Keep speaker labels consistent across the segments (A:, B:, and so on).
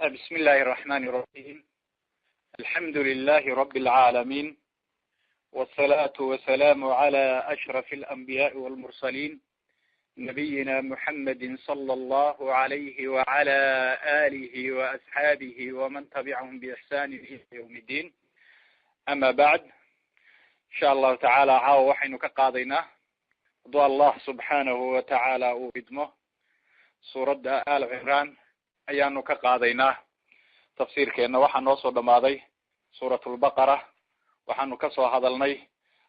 A: بسم الله الرحمن الرحيم. الحمد لله رب العالمين، والصلاة والسلام على أشرف الأنبياء والمرسلين نبينا محمد صلى الله عليه وعلى آله وأصحابه ومن تبعهم بإحسان إلى يوم الدين. أما بعد، إن شاء الله تعالى عاو وحين كقاضينا ضوء الله سبحانه وتعالى وبدمه سورة آل عمران ayaanu ka qaadaynaa tafsiirkeena. waxaa noo soo dhamaaday suuratulbaqara, waxaanu ka soo hadalnay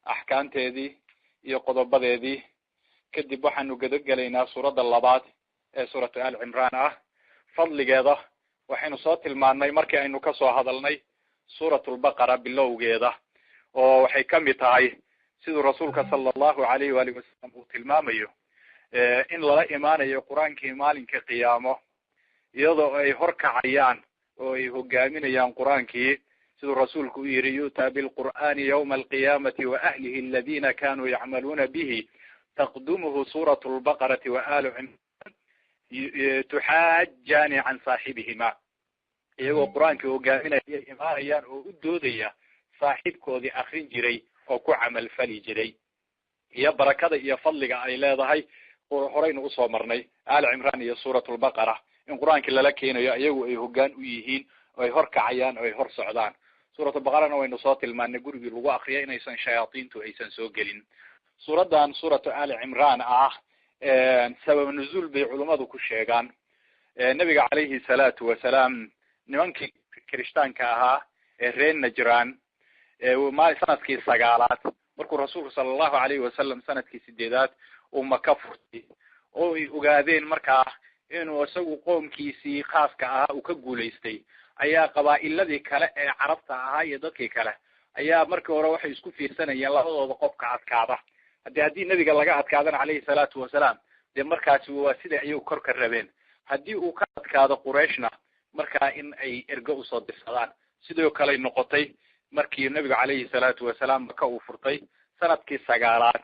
A: axkaamteedii iyo qodobadeedii. kadib waxaanu gadagelaynaa suuradda labaad ee suuratu al cimraan ah. fadligeeda waxaynu soo tilmaannay markii aynu ka soo hadalnay suuratulbaqara bilowgeeda, oo waxay ka mid tahay siduu rasuulka sala allahu alayhi waalihi wasalam uu tilmaamayo in lala imaanayo qur-aankii maalinka qiyaamo iyadoo ay horkacayaan oo ay hogaaminayaan qur-aankii, siduu rasuulku u yidhi yu'taa bilqur'aani yawma alqiyaamati wa ahlihi aladiina kanuu yacmaluuna bihi taqdumuhu suuratu lbaqarati wa aalu cimraan tuxaajaani can saaxibihima. iyagoo qur-aankii hogaaminaya ayay imaanayaan oo u doodaya saaxiibkoodii akrin jiray oo ku camal fali jiray. iyo barakada iyo fadliga ay leedahay horaynu usoo marnay aal cimraan iyo suuratu lbaqara, in qur-aankii lala keenayo iyagu ay hoggaan u yihiin oo ay horkacayaan oo ay hor socdaan. suuratulbaqarana waynu soo tilmaanay gurigii lagu akriya inaysan shayaadiintu aysan soo gelin. suuraddan suuratu aali cimraan ah sabab nuzuul bay culummadu ku sheegaan. nabiga calayhi salaatu wasalaam nimankii kirishtaanka ahaa ee reer najraan sanadkii 9aad markuu rasuulku sala allahu alayhi wasalam sanadkii 8aad uu maka furtay oo ay ogaadeen markaa inuu isagu qoomkiisii khaaska ahaa uu ka guulaystay, ayaa qabaa'iladii kale ee carabta ahaa iyo dadkii kale ayaa markii hore waxay isku fiirsanayeen labadooda qofka adkaada. haddii nebiga laga adkaadana calayhi salaatu wasalaam, dee markaasi waa sida ayay kor ka rabeen. haddii uu ka adkaado qurayshna markaa in ay ergo usoo dirsadaan. sidoo kale noqotay markii nebiga calayhi salaatu wasalaam maka uu furtay sanadkii 9aad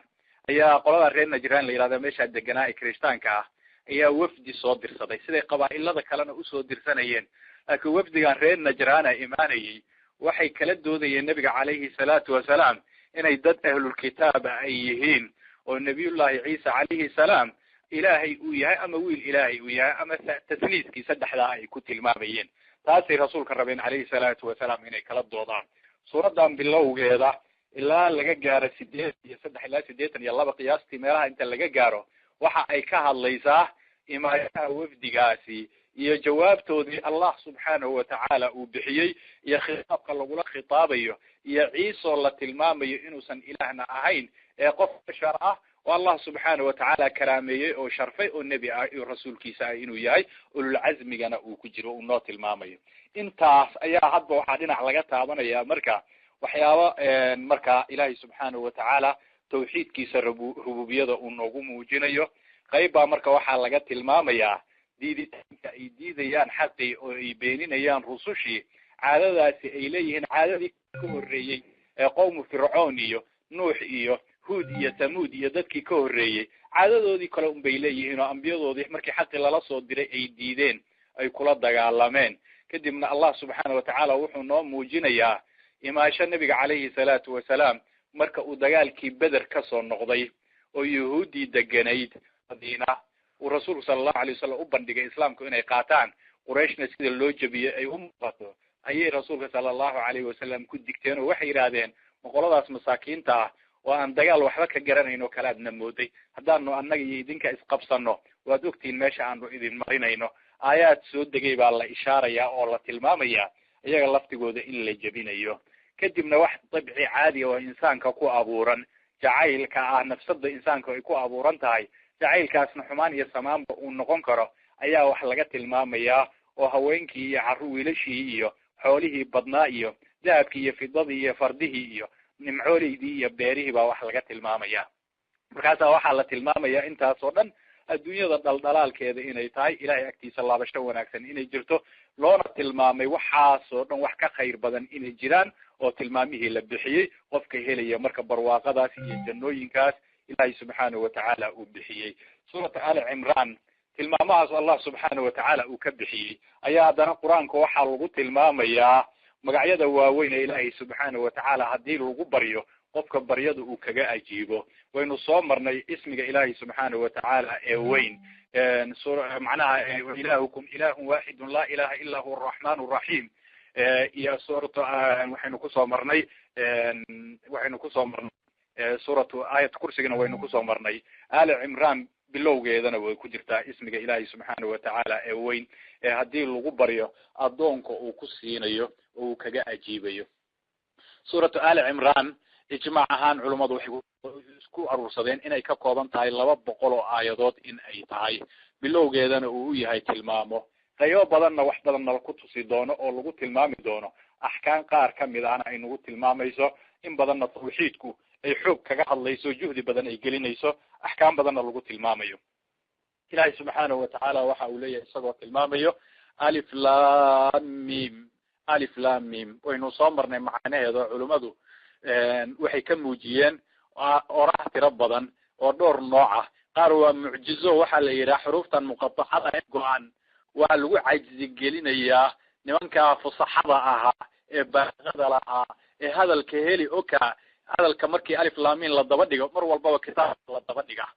A: ayaa qolada reer najraan la yihahda meeshaa deganaa ee kirishtaanka ah ayaa wafdi soo dirsaday, siday qabaa'ilada kalena usoo dirsanayeen. laakiin wafdigan reer najraana imaanayay waxay kala doodayeen nebiga calayhi salaatu wasalaam inay dad ahlulkitaaba ay yihiin oo nebiyullahi ciisa calayhi salaam ilaahay uu yahay ama wiil ilaahay uu yahay ama tasniiskii saddexdaa ay ku tilmaamayeen. taasay rasuulka rabeen calayhi salaatu wasalaam inay kala doodaan. suuraddan bilowgeeda ilaa laga gaaro 83 ilaa 82 qiyaastii meelaha inta laga gaaro waxa ay ka hadlaysaa imaanaha wafdigaasi iyo jawaabtoodii allah subxaanahu watacaala uu bixiyey iyo khitaabka lagula khitaabayo iyo ciisoo la tilmaamayo inuusan ilaahna ahayn ee qof bashar ah oo allah subxaanahu watacaala karaameeyey oo sharfay oo nebi ah iyo rasuulkiisa ah inuu yahay ululcazmigana uu ku jiro uu noo tilmaamayo. intaas ayaa hadba waxaa dhinac laga taabanaya marka waxyaaba marka ilaahay subxaanahu watacaala tawxiidkiisa rububiyada uu noogu muujinayo. qayb baa marka waxaa laga tilmaamayaa diiditaanka ay diidayaan xaqii oo ay beeninayaan rusushii. caadadaasi ay leeyihiin caadadii ka horreeyey ee qowmu fircoon iyo nuux iyo huud iyo tamuud iyo dadkii ka horreeyey caadadoodii kale unbay leeyihiin oo ambiyadoodii markii xaqii lala soo diray ay diideen ay kula dagaalameen. kadibna allah subxaana watacaala wuxuu noo muujinayaa imaasho nebiga calayhi salaatu wasalaam marka uu dagaalkii beder kasoo noqday oo yahuuddii deganayd madiina uu rasuulku sala allahu alay wasalam u bandhigay islaamku inay qaataan, qurayshna sida loo jebiyey ay u muuqato ayay rasuulka sala allahu alayhi wasalam ku digteen oo waxay yidhaahdeen boqoladaas masaakiinta ah oo aan dagaal waxba ka garanayno kalaadna mooday, haddaanu annaga iyo idinka isqabsano waad ogtihiin meesha aanu idin marinayno. aayaad soo degay baa la ishaarayaa oo la tilmaamayaa iyaga laftigooda in la jebinayo. kadibna wax dabci caadi oo insaanka ku abuuran, jacaylka ah nafsada insaanka ay ku abuuran tahay, jacaylkaasna xumaan iyo samaanba uu noqon karo ayaa wax laga tilmaamayaa. oo haweenkii iyo wiilashii iyo xoolihii badnaa iyo dahabkii iyo fidadii iyo fardihii iyo nimcoolaydii iyo beerihii baa wax laga tilmaamaya. markaasaa waxaa la tilmaamayaa intaas oo dhan adduunyada dhaldhalaalkeeda inay tahay, ilahay agtiisa laabasho wanaagsan inay jirto, loona tilmaamay waxaasoo dhan wax ka khayr badan inay jiraan oo tilmaamihii la bixiyey qofka helaya marka barwaaqadaas iyo jannooyinkaas ilaahay subxaanahu watacaala uu bixiyey. suurata aali cimraan tilmaamahaas allah subxaana watacaala uu ka bixiyey ayaa haddana qur-aanka waxaa lagu tilmaamayaa magacyada waaweyn ee ilaahay subxaana watacaala haddii lagu baryo qofka baryada uu kaga ajiibo. waynu soo marnay ismiga ilaahay subxaana watacaala ee weyn macnaha ilahukum ilahun waxidun laa ilaha ila huwa araxman araxiim iyo suuratu waxaynu kusoo marnay suuratu aayat kursigana waynu kusoo marnay. ali cimran bilowgeedana way ku jirtaa ismiga ilaahay subxaana watacaala ee weyn ee haddii lagu baryo addoonka uu ku siinayo oo uu kaga ajiibayo. suuratu ali cimran ijmaac ahaan culummadu waxay isku aruursadeen inay ka kooban tahay 200 oo aayadood in ay tahay. bilowgeedana uu u yahay tilmaamo qaybo badanna wax badanna ku tusi doono oo lagu tilmaami doono axkaam qaar kamid ahna ay nagu tilmaamayso. in badanna tawxiidku ay xoog kaga hadlayso, juhdi badan ay gelinayso, axkaam badanna lagu tilmaamayo. ilaahay subxaanahu watacaala waxa uu leeyahay isagoo tilmaamayo alif lam mim. alif lam mim waynu soo marnay macnaheeda culimadu waxay ka muujiyeen oraah tiro badan oo dhowr nooc ah. qaar waa mucjizo, waxaa la yidhaha xuruuftan muqataxada ee go-an waa lagu cajzi gelinayaa nimanka fusaxada ahaa ee baaqada lahaa ee hadalka heli oka hadalka markii alif lam mim la daba dhigo mar walbaba kitaab la daba dhiga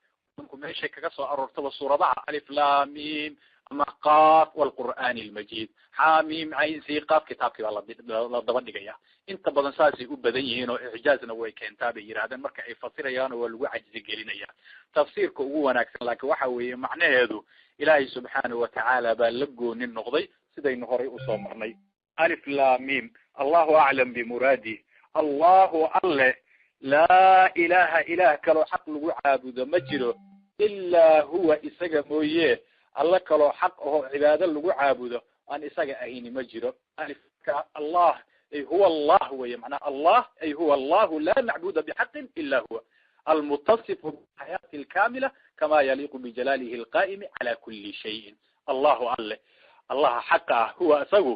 A: meeshay kaga soo aroortaba suuradaha alif lam mim ama qaaf walqur'aan almajid xaamim cayn si qaaf kitaabkii baa la daba dhigaya. inta badan saasay u badan yihiin oo ijaazna way keentaa bay yiraahdeen marka ay fasirayaan waa lagu cajzi gelinaya. tafsiirka ugu wanaagsan laakiin waxa weeye macnaheedu ilaahay subxaanahu watacaala baa la goonin noqday sidaynu horay usoo marnay. alif lam mim allahu aclam bimuraadi. allahu alle laa ilaha ilah kaloo xaq lagu caabudo ma jiro ilaa huwa isaga mooye alla kaloo xaq aho cibaado lagu caabudo aan isaga ahayni ma jiro. alifka allah ay huwa allah weye macnaha allah ay huwa allahu laa macbuda bixaqin ila huwa almutasifu bixayaati alkamila kama yaliiqu bijalaalihi alqaa'imi cala kuli shayin. allahu alle allaha xaqa ah huwa isagu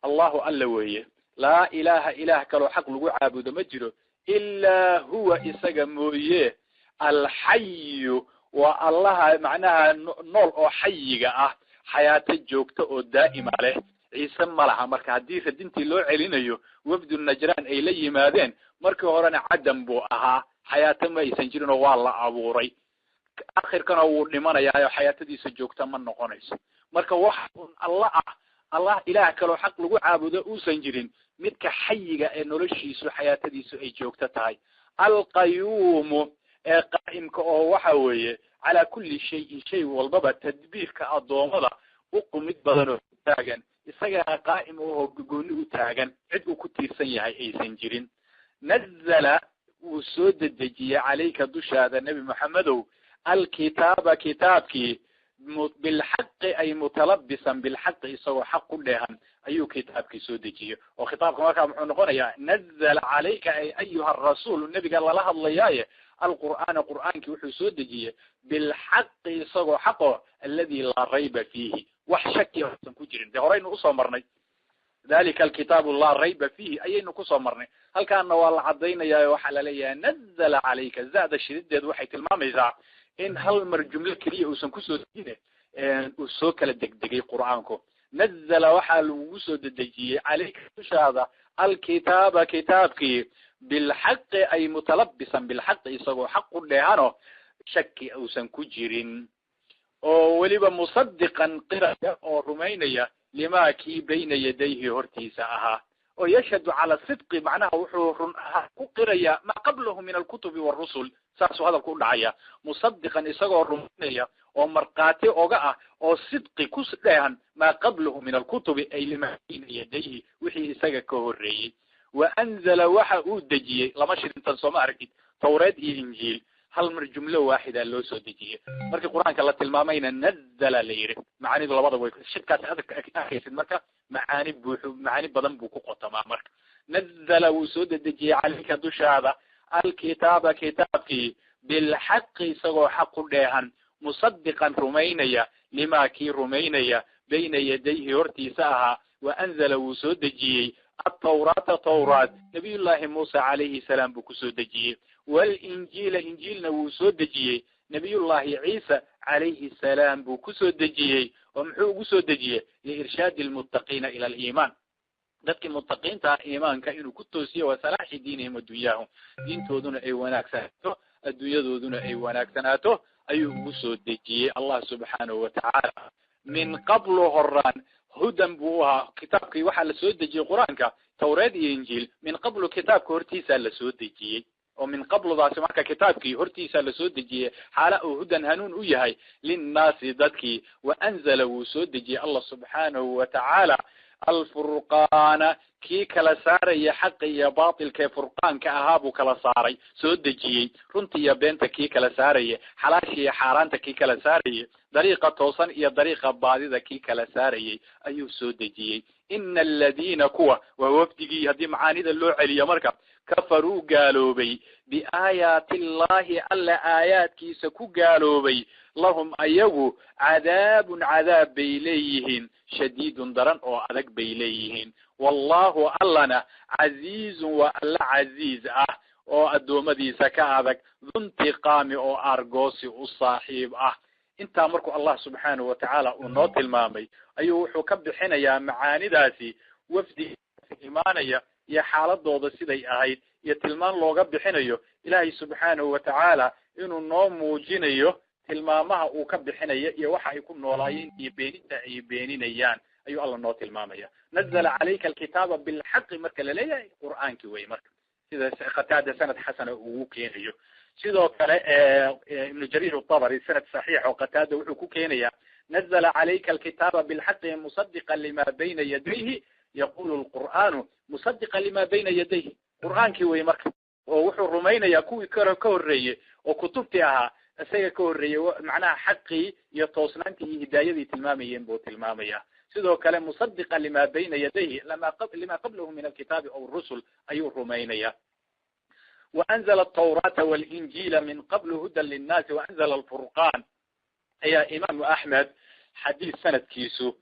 A: allahu alle weeye laa ilaha ilah kaloo xaq lagu caabudo ma jiro ilaa huwa isaga mooye alxayu waa allaha macnaha nool oo xayiga ah xayaato joogta oo daa'ima leh. ciise ma laha marka haddii radintii loo celinayo wafdu najraan ay la yimaadeen markii horena cadam buu ahaa xayaato ma aysan jirin oo waa la abuuray akhirkana wuu dhimanayaayo xayaatadiisa joogta ma noqonayso. marka wax allah ah allah ilaah kaloo xaq lagu caabudo uusan jirin midka xayiga ee noloshiisu xayaatadiisu ay joogto tahay. alqayuumu ee qaa'imka oo waxa weeye calaa kulli shayin shay walbaba tadbiirka addoommada u qumid badan oo taagan isagaa qaa'im oo gooni u taagan cid uu ku tiirsan yahay aysan jirin. nazala wuu soo dedejiyey calayka dushaada nebi maxamedow alkitaaba kitaabkii bilxaqi ay mutalabisan bilxaqi isagoo xaq ku dheehan ayuu kitaabkii soo dejiyey. oo khitaabka markaa muxuu noqonayaa nazala calayka ay ayuha arasuul nebiga lala hadlayaaye alqur'aana qur'aankii wuxuu soo dejiyey bilxaqi isagoo xaqo aladi laa rayba fiihi wax shaki uusan ku jirin. dee horaynu usoo marnay dalika alkitaabu laa rayba fiihi ayaynu kusoo marnay. halkaana waa la cadaynayaa waxaa laleeyahay nazala calayka zaada shirideedu waxay tilmaamaysaa in hal mar jumlo keliya uusan kusoo dejine uu soo kala degdegay qur'aanku. nazala waxaa lagugu soo dedejiyey calayka dushaada alkitaaba kitaabkii bilxaqi ay mutalabisan bilxaqi isagoo xaq u dheehano shaki uusan ku jirin oo weliba musadiqan qiraya oo rumaynaya limaa kii bayna yadayhi hortiisa ahaa oo yashhadu cala sidqi macnaha wuxuu run ahaa ku qiraya maa qablahu min alkutubi warusul. saasuu hadalku u dhacaya musadiqan isagoo rumaynaya oo markhaati oga ah oo sidqi ku dheehan maa qablahu min alkutubi ay limaa bayna yadayhi wixii isaga ka horreeyey. waanzala waxa uu dejiyey lama shirintan sooma aragtid tawreed iyo injiil hal mar jumlo waaxida loo soo dejiyey. markii qur'aanka la tilmaamayna nazala la yidhi macaanidu labada way shidkaas arkaysid marka macaani badan buu ku qotamaa. marka nazala wuu soo dedejiyey calayka dushaada alkitaaba kitaabkii bilxaqi isagoo xaq u dheehan musadiqan rumaynaya limaa kii rumaynaya bayna yadayhi hortiisa ahaa. waanzala wuu soo dejiyey atawraata tawraat nabiyullaahi muusa calayhi salaam buu kusoo dejiyey. walinjiila injiilna wuu soo dejiyey nabiyullaahi ciisa عليه السلام بوكسو دجيه ومحو كسو دجيه لإرشاد المتقين إلى الإيمان dadkii muttaqiinta iimaanka inuu ku toosiyo waa salaaxi diinihim adduunyahum diintooduna ay wanaagsanaato adduunyadooduna ay wanaagsanaato ayuu ugu soo dejiyey allah subxaanahu watacaala min qablu horaan hudan buu ahaa kitaabkii waxaa la soo dejiyey qur-aanka tawreed iyo injiil min qablu kitaabka hortiisaa la soo dejiyey oo min qabludaasi marka kitaabkii hortiisa la soo dejiyey xaala uu hudan hanuun u yahay linnaasi dadkii wa anzala wuu soo dejiyey allah subxaanahu watacaala الفرقان كي كلا ساري حق يا باطل كي فرقان كأهاب كلا ساري سود دجي رنتي يا بنت كي كلا ساري حلاشي يا حارانت كي كلا ساري طريقة توصن يا طريقة بعض كي كلا ساري أيو سود دجي إن الذين كوا ووفدي هدي معاني اللوع عليا مركب كفروا قالوا بي بآيات الله ألا آيات كي سكو قالوا بي لهم أيو عذاب بيليهن شديد درن أو أدق بيليهن والله ألنا عزيز وألا عزيز أو أدومدي سكا أدق ذو انتقام أو أرغوسي الصاحب انت أمركم الله سبحانه وتعالى ونوت المامي أيو حكب حين يا معاني داسي وفدي إيمانيا يا حالة دوضة سيدي أهيد يا تلمان لوغا بحينيو إلهي سبحانه وتعالى إنو نوم موجينيو tilmaamaha uu ka bixinaya iyo waxa ay ku noolaayeen iyo beeninta ay beeninayaan ayuu Allah noo tilmaamaya nazala alayka alkitaba bil haqq marka la leeyahay quraanki way marka sida qataada sanad xasana uu keenayo sidoo kale ibn jarir at-tabari sanad sahih oo qataada wuxuu ku keenaya nazala alayka alkitaba bil haqq musaddiqan lima bayna yadayhi yaqulu alquran musaddiqan lima bayna yadayhi quraanki way marka oo wuxuu rumaynaya kuwii ka horeeyay oo kutubtii ahaa isaga ka horeeyay macnaha xaqi iyo toosnaantii iyo hidaayadii tilmaamayeen buu tilmaamaya sidoo kale musaddiqan lima bayna yadayhi lima qablahu min alkitab aw ar-rusul ayuu rumaynaya وأنزل التوراة والإنجيل من قبل هدى للناس وأنزل الفرقان يا إمام أحمد حديث سنة كيسو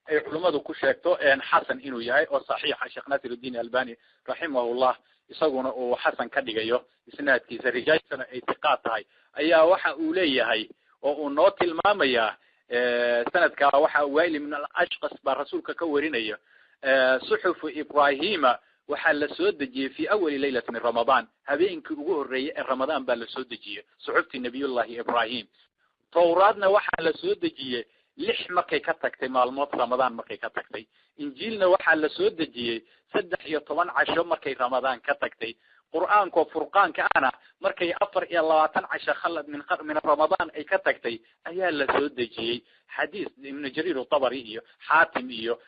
A: أي علماء كشكتو أن حسن إنه ياي وصحيح الشيخ ناصر الدين الألباني رحمه الله isaguna uu xasan ka dhigayo isnaadkiisa rijaaysan ay tiqaad tahay ayaa waxa uu leeyahay oo uu noo tilmaamaya sanadka waxa wayli min al-ashqas ba rasuulka ka warinaya suhuf ibrahima waxa la soo dejiyay fi awwal laylat min ramadan habeenkii ugu horeeyay ee ramadan baa la soo dejiyay suhufti nabiyullaahi ibrahim tawraadna waxa la soo dejiyay lix markay ka tagtay maalmood ramadan markay ka tagtay injiilna waxa la soo dejiyay 13 casho markay ramadan ka tagtay quraanka furqaanka ana markay 24 casho khalad min ramadan ay ka tagtay ayaa la soo dejiyay xadiis ibn jarir at-tabari iyo hatim iyo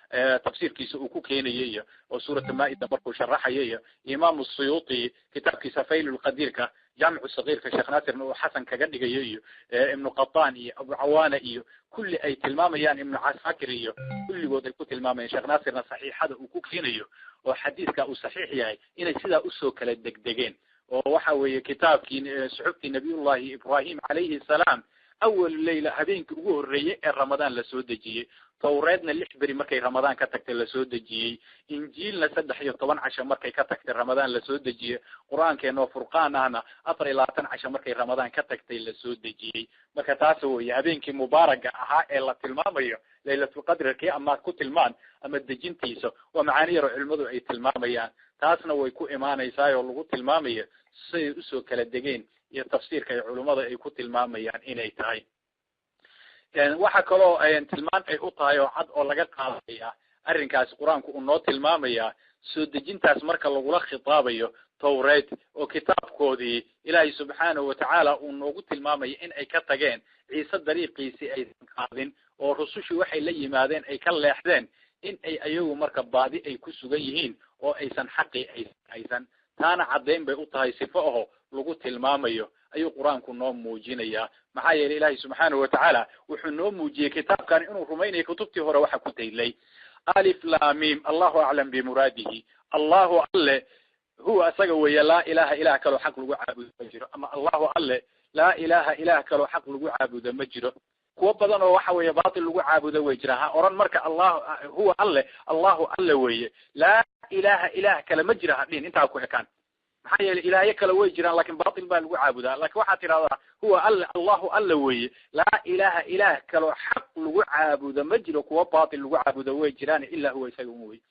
A: tafsiirkiisa uu ku keenayay iyo oo suurada maa'ida markuu sharaxayay imaam as-suyuti kitabkiisa faylul qadirka جامع الصغير في شيخ ناصر إنه حسن كجدي ابن قطان أبو عوانة كل أي تلمامة يعني ابن عساكر كل جود الكتب تلمامة شيخ ناصر صحيح هذا وكوك هنا وحديث كأو صحيح يعني إن سيدا أسو كلا دقدقين وحوي كتاب صحبة نبي الله إبراهيم عليه السلام أول ليلة هذين كوجه الرياء رمضان لسودجي توراةنا اللي حبري مركي رمضان كتكت لسودجي إنجيل لسدح يطبعا عشان مركي كتكت رمضان لسودجي قرآن كأنه فرقان أنا أطري لاتن عشان مركي رمضان كتكت لسودجي مركتاسو يهبين كي مبارك إلا تلمامية ليلة القدر كي أما كنت المان أما الدجين تيسو ومعاني علمدو أي تلمامية تاسنا ويكو إيمان إيسايو اللغو تلمامية سيسو كلا دقين iyo tafsiirka ay culimada ay ku tilmaamayaan inay tahay waxa kale ay tilmaan ay u tahay oo cad oo laga qaadaya arrinkaas quraanku uu noo tilmaamaya soo dejintaas marka lagu la khitaabayo tawreed oo kitaabkoodii ilaahay subxaanahu wa ta'ala uu noogu tilmaamay in ay ka tageen ciise dariiqiisi ay qaadin oo rusushii waxay la yimaadeen ay ka leexdeen in ay ayagu marka baadi ay ku sugan yihiin oo aysan xaqi aysan taana cadeyn bay u tahay sifo oo lagu tilmaamayo ayuu quraanku noo muujinaya maxaa yeelay ilaahay subxaanahu wa ta'ala wuxuu noo muujiyay kitaabkan inuu rumaynayo kutubtii hore waxa ku taylay alif lam mim Allahu a'lam bi muradihi Allahu alle huwa asaga weeye la ilaha ilaha kale xaq lagu caabudo ma jiro ama Allahu alle la ilaha ilaha kale xaq lagu caabudo ma jiro kuwa badan oo waxa weeye baatil lagu caabudo way jiraan oran marka Allah huwa alle Allahu alle weeye la ilaha ilaha kale ma jiro hadin inta ku ekaan maxaa yeelay ilaahyo kale way jiraan laakiin baatil baa lagu caabudaa laakiin waxaad tidhahdaa huwa allahu alla weeye laa ilaha ilaah kaloo xaq lagu caabudo ma jiro kuwa baatil lagu caabudo way jiraan ilaa huwa isaga un weye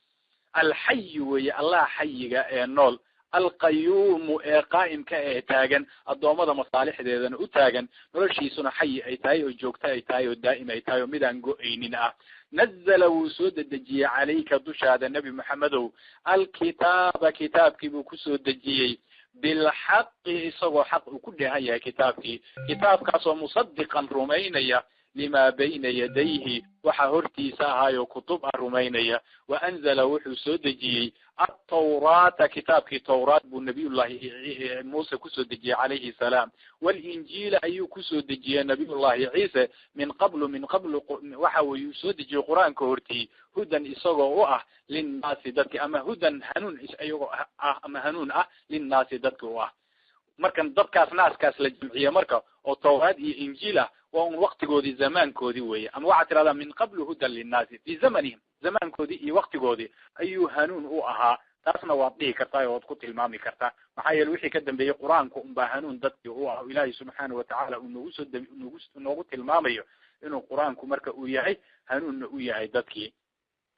A: alxayi weeye allah xayiga ee nool alqayuumu ee qaa'imka ee taagan addoommada masaalixdeedana u taagan noloshiisuna xayi ay tahay oo joogto ay tahay oo daa'im ay tahay oo midaan go-aynin ah nazala wuu soo dedejiyey calayka dushaada nebi maxamedow alkitaaba kitaabkii buu kusoo dejiyey bilxaqi isagoo xaq uu ku dheehan yahay kitaabkaasoo musadiqan rumaynaya lima bayna yadayhi waxaa hortiisa ahaayo kutub ah rumaynaya wa anzala wuxuu soo dejiyey atawraata kitaabkii tawraat buu nabiyullahi muuse kusoo dejiyey calayhi salaam walinjiila ayuu kusoo dejiyey nabiyullahi ciise min qablu waxa weyu soo dejiyey qur-aanka hortii hudan isagoo u ah linnaasi dadki ama hudan hanuun iyagoo ah ama hanuun ah linnaasi dadki u ah markan dadkaas naaskaas la jamciye marka oo tawraat iyo injiil ah waa un waktigoodii zamaankoodii weeye ama waxaad tirahdaa min qablu hudan linnaasi fi zamanihim zamaankoodii iyo waktigoodii ayuu hanuun u ahaa taasna waad dhihi kartaa oo waad ku tilmaami kartaa maxaa yeele wixii ka dambeeyey qur-aanku unbaa hanuun dadkii u ah ilaahay subxaana watacaala uu noogu tilmaamayo inuu qur-aanku marka uu yahay hanuunna u yahay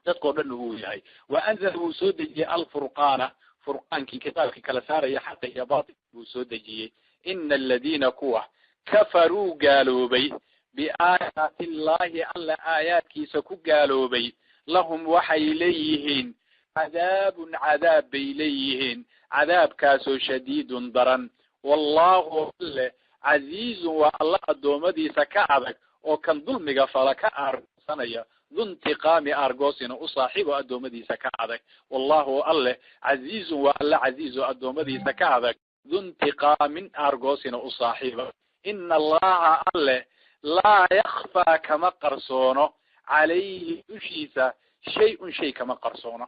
A: dadkoo dhan uu yahay wa anzala wuu soo dejiyey alfurqaana furqaankii kitaabkii kala saaraya xaqa iyo baatil buu soo dejiyey ina aladiina kuwa kafaruu gaaloobay biaayaati illahi alla aayaadkiisa ku gaaloobay lahum waxay leeyihiin cadaabun cadaab bay leeyihiin cadaabkaasoo shadiidun daran wallahu alle casiizun waa alla addoommadiisa ka adag oo kan dulmiga fala ka aarsanaya duntiqaami aargoosina u saaxiibo addoommadiisa ka adag wallahu alle casiizun waa alla casiizo addoommadiisa ka adag duntiqaamin aargoosina u saaxiiba ina allaha alle laa yakfaa kama qarsoono calayhi dushiisa shay-un shay kama qarsoono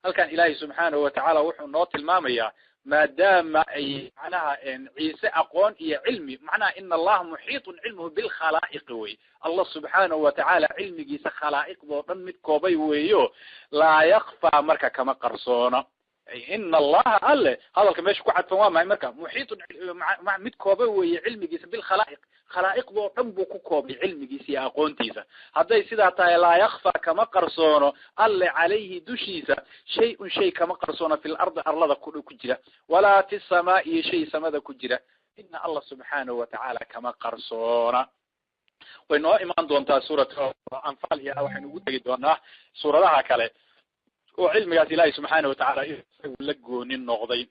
A: halkan ilaahay subxaanahu watacaala wuxuu noo tilmaamayaa maadaama ay macnaha ciise aqoon iyo cilmi macnaha ina allaha muxiitun cilmuhu bilkhalaa'iqi wey allah subxaanahu watacaala cilmigiisa khalaa'iqdoo dhan mid koobay weeyo laa yakfaa marka kama qarsoono ina allaha alle hadalka meesha ku cadfan waa mahay marka muxiitun mid koobay weeye cilmigiisa bilkhalaa'iq khalaa'iqdoo dhan buu ku koobay cilmigiisa iyo aqoontiisa hadday sidaa tahay laa yakfaa kama qarsoono alle calayhi dushiisa shay-un shay kama qarsoono fi lardi arlada ku jira walaa fi samaa iyo shay samada ku jira ina allah subxaanahu watacaala kama qarsoona way noo imaan doontaa suurat anfaal iyo waxaynu ugu tegi doonaa suuradaha kale oo cilmigaas ilaahay subxaana watacaala isagu la goonin noqday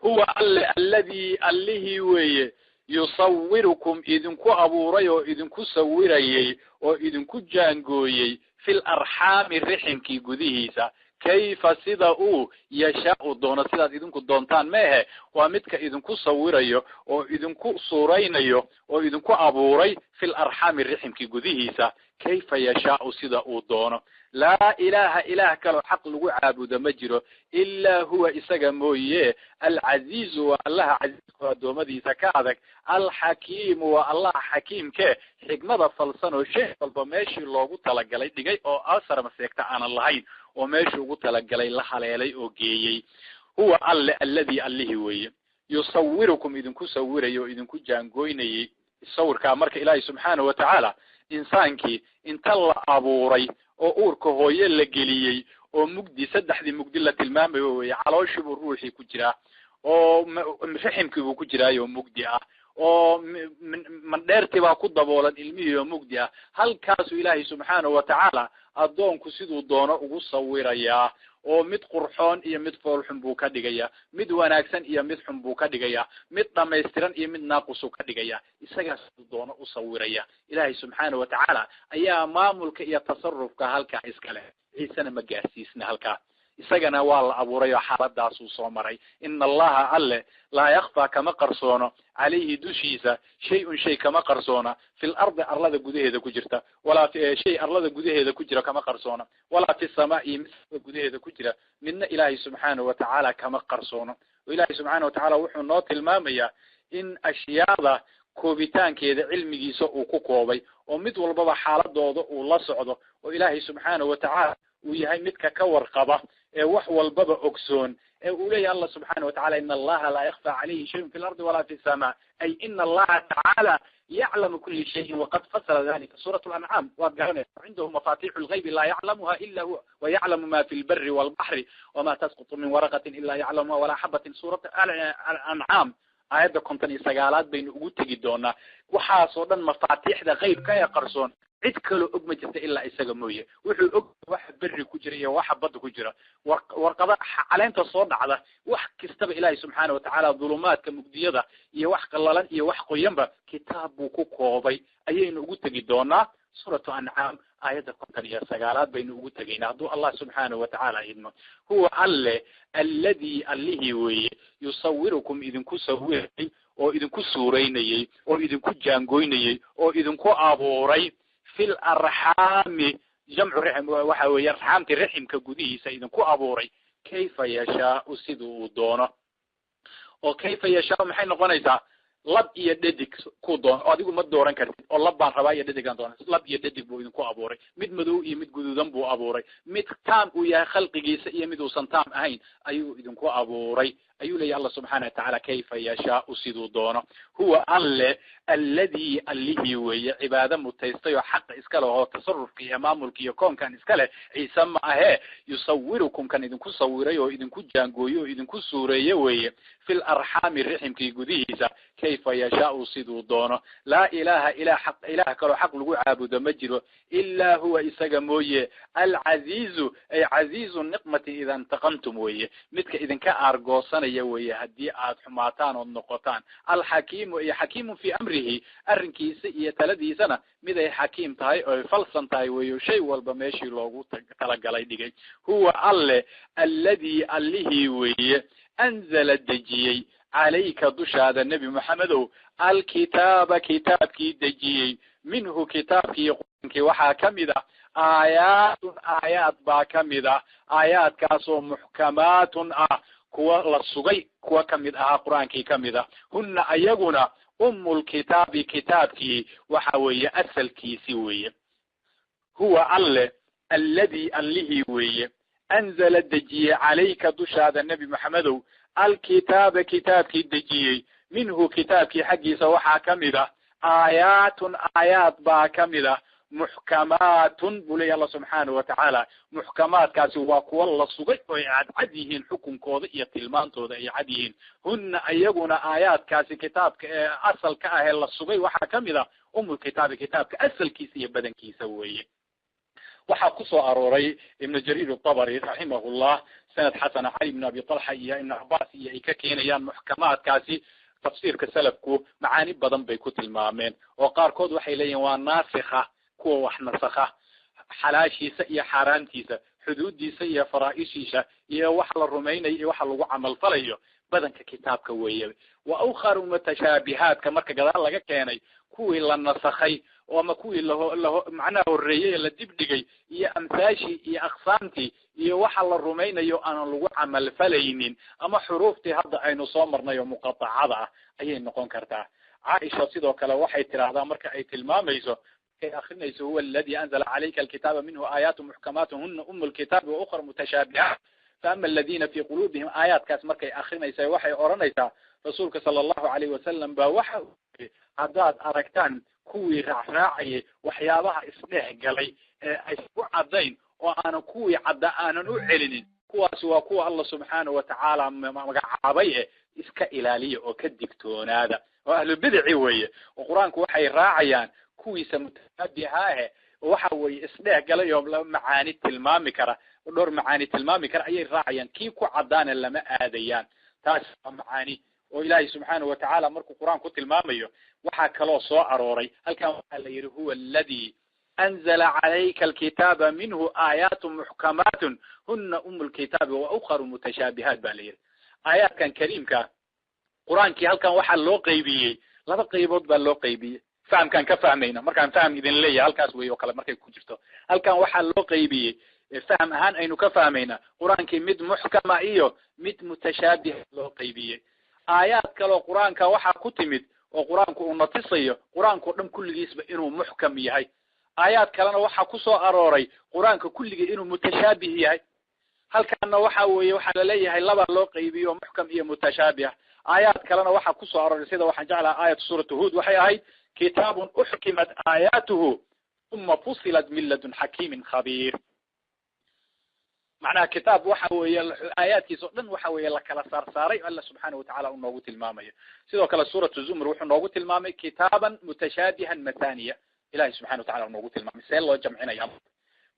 A: huwa alle alladii allihii weeye yusawirukum idinku abuuray oo idinku sawirayey oo idinku jaangooyey fil arxaami riximkii gudihiisa kayfa sida uu yashaau doono sidaad idinku doontaan maehe waa midka idinku sawirayo oo idinku suuraynayo oo idinku abuuray fil arxaami riximkii gudihiisa kayfa yashaau sida uu doono laa ilaha ilaah kaloo xaq lagu caabudo ma jiro ilaa huwa isaga mooye alcaziizu waa allaha casiizku addoommadiisa ka adag alxakiimu waa allaha xakiimke xigmada falsan oo shay walba meeshii loogu talagalay dhigay oo asar maseegta aanan lahayn oo meeshii ugu talagalay la haleelay oo geeyey huwa alle alladii allihii weeye yusawirukum idinku sawirayo oo idinku jaangooynayey sawirkaa marka ilaahay subxaanahu watacaala insaankii inta la abuuray oo uurka hooye la geliyey oo mugdi saddexdii mugdi la tilmaamayo weye calooshii buu ruuxii ku jiraa oo riximkii buu ku jiraayo mugdi ah oo mandheertii baa ku daboolan ilmihii oo mugdi ah halkaasuu ilaahay subxaanahu watacaala addoonku siduu doono ugu sawirayaa oo mid qurxoon iyo mid foolxun buu ka dhigayaa mid wanaagsan iyo mid xun buu ka dhigayaa mid dhamaystiran iyo mid naaqusuu ka dhigayaa isagaas siduu doono u sawiraya ilaahay subxaanahu watacaala ayaa maamulka iyo tasarufka halkaa iskale ciisena ma gaarsiisna halkaa isagana waa la abuuray oo xaaladaasuu soo maray ina allaha alle laa yakfaa kama qarsoono calayhi dushiisa shay-un shay kama qarsoona fi lardi arlada gudaheeda ku jirta walaa shay arlada gudaheeda ku jira kama qarsoona walaa fi samaa'i mid gudaheeda ku jira midna ilaahay subxaanahu watacaala kama qarsoono oo ilaahay subxaana watacaala wuxuu noo tilmaamayaa in ashyaada koobitaankeeda cilmigiisa uu ku koobay oo mid walbaba xaaladooda uu la socdo oo ilaahay subxaanahu watacaala uu yahay midka ka warqaba ee wax walbaba ogsoon أولي الله سبحانه وتعالى إن الله لا يخفى عليه شيء في الأرض ولا في السماء، أي إن الله تعالى يعلم كل شيء وقد فصل ذلك. سورة الأنعام عنده مفاتيح الغيب لا يعلمها إلا هو ويعلم ما في البر والبحر وما تسقط من ورقة إلا يعلمها ولا حبة. سورة الأنعام آيات كنتني سجالات بين وجود جدونا وحاصلا مفاتيح الغيب كي يقرصون cid kale og ma jirta ilaa isaga mooye wuxuu og waxa bari ku jira iyo waxa bad ku jira warqada caleenta soo dhacda wax kastaba ilaahay subxaanahu wa ta'ala dhulumaadka mugdiyada iyo wax qallalan iyo wax qoyanba kitaab buu ku koobay ayaynu ugu tagi doonaa suuratu an'aam aayada 59 baynu ugu tagaynaa hadduu allah subxaanahu wa ta'ala idmo huwa alladhi allihi weeye yusawwirukum idinku sawiray oo idinku suureynayay oo idinku jaangoynayay oo idinku abuuray في الأرحام جمع رحم وحوي يرحم ترحم كجودي سيدنا كو أبوري كيف يشاء سيدو دونه وكيف يشاء محين قنيسة لب يددك كو دون أديكو ما دوران كرت الله بان ربا يددك دون لب يددك بو كو أبوري مد مدو يمد جودن بو أبوري مد تام ويا خلق جيس يمدو سنتام هين أيو إذن كو أبوري أيو لي الله سبحانه وتعالى كيف يشاء سيدو دونه هو الذي اللي هو عبادة متيستيو حق إسكاله هو تصرف في أمام ملكي يكون كان إسكاله يسمى يصوركم كان إذن كو صوريو إذن كو جانجويو إذن كو سوريو في الأرحام الرحم كي قديسة كيف يشاء سيدو دونه لا إله إلا حق إله كرو حق لغو عابد مجره إلا هو إساقموي العزيز أي عزيز النقمة إذا انتقمتم ويه متك إذن كأرقوصان يوي هدي آد حماتان والنقطان الحكيم أي حكيم في أمره أرنكيس يتلدي سنة ماذا حكيم تاي أو فلسن تاي ويو شيء والبماشي لغو تلقى لي هو الذي اللي ويه أنزل الدجيي عليك دشاد النبي محمد الكتاب كتابك دجيي منه كتابك وحا كمدا آيات با كمدا آيات كاسو محكمات كوا لسغي كوا كمدا قرآنك كمدا هن أيقنا الكتاب كتابك وحوي أسلكي سوي هو الذي اللي وي أنزل الدجي عليك دشاد النبي محمد الكتاب كتابك الدجي منه كتابك حقي سوحا كمدا آيات با كمدا محكمات بولي الله سبحانه وتعالى محكمات كاسو واكو الله سوغي عديهن حكم كوضي تلمان توضي عديهن هن أيقنا آيات كاسي كتابك أصل كأهل الله سوغي وحا كمدا الكتاب كتابك أصل كيسي بدن كيسوي waxaa ku soo arooray ibn jarir at-tabari rahimahullah sanad hasan ali ibn abi talha iyo ibn abbas iyo ay ka keenayaan muhkamaadkaasi tafsiirka salafku macaani badan bay ku tilmaameen oo qaar kood waxay leeyihiin waa naasikha kuwa wax nasakha xalaashiisa iyo xaraantiisa xuduudiisa iyo faraa'ishiisa iyo wax la rumeeyay iyo wax lagu amal falayo badanka kitaabka weeyay wa akharu mutashabihat kama gadaal laga keenay kuwii la nasakhay وما كوي له معناه الرئي اللي دبدقي هي أمثاشي هي أقسامتي هي وحل الرومين يو أنا لو عمل فلينين أما حروفتي هذا أي نصامرنا يوم مقطعة أي نقول كرتا عائشة صيدو كلا وحي ترى هذا مركا أي تلمام يسو كي آخرنا يسو هو الذي أنزل عليك الكتاب منه آيات محكمات هن الكتاب وأخر متشابهات فأما الذين في قلوبهم آيات كاس مركا آخرنا يسو وحي أورانيتا رسولك صلى الله عليه وسلم بوحي عداد أركتان kuwii raacay waxyaabaha isdhex galay ay ku cadayn oo aan kuwii cadda aanan u celinin kuwaas waa kuwa Allah subhanahu wa ta'ala magacaabay iska ilaaliyo oo ka digtoonaada oo ahlu bidci weeye oo quraanku waxay raacayaan kuwiisa mutabiha waxa weeye isdhex galay oo macaani tilmaami kara dhowr macaani tilmaami kara ayay raacayaan kii ku cadaan lama aadayaan taas macaani oo ilaahay subhanahu wa ta'ala markuu quraanku tilmaamayo waxaa kaloo soo arooray halkan waxa la yiri huwa alladhi anzala alayka alkitaba minhu ayatun muhkamatun hunna alkitab wa ukhra mutashabihat balir ayatkan karimka quraanki halkan waxa loo qaybiyay laba qaybood baa loo qaybiyay fahamkan ka fahmayna markaan faham idin leeyahay halkaas weeyo kala markay ku jirto halkan waxa loo qaybiyay faham ahaan aynu ka fahmayna quraanki mid muhkama iyo mid mutashabih loo qaybiyay آيات كلو قرآن كوحى كتمت وقرآن كونتصيه قرآن كلهم كل جسم إنه محكم يهاي آيات كلنا وحى كسو أروري قرآن كل جسم إنه متشابه يهاي halkaana waxa weeye waxa la leeyahay laba loo qaybiyo muhkam iyo mutashaabih aayaad kalena waxa ku soo aroray sida waxaan jeclaa aayad suuratu hud waxay ahayd kitaabun uhkimat aayatuhu thumma fusilat min ladun hakimin khabir macnaha kitaab waxa weeye aayaadkiisa dhan waxa weeye la kala saaray Allah subhanahu wa ta'ala uu noogu tilmaamayo sidoo kale suuratu zumar wuxuu noogu tilmaamay kitaaban mutashabihan mathaniya ilaahi subhanahu wa ta'ala uu noogu tilmaamay see loo jamcinaya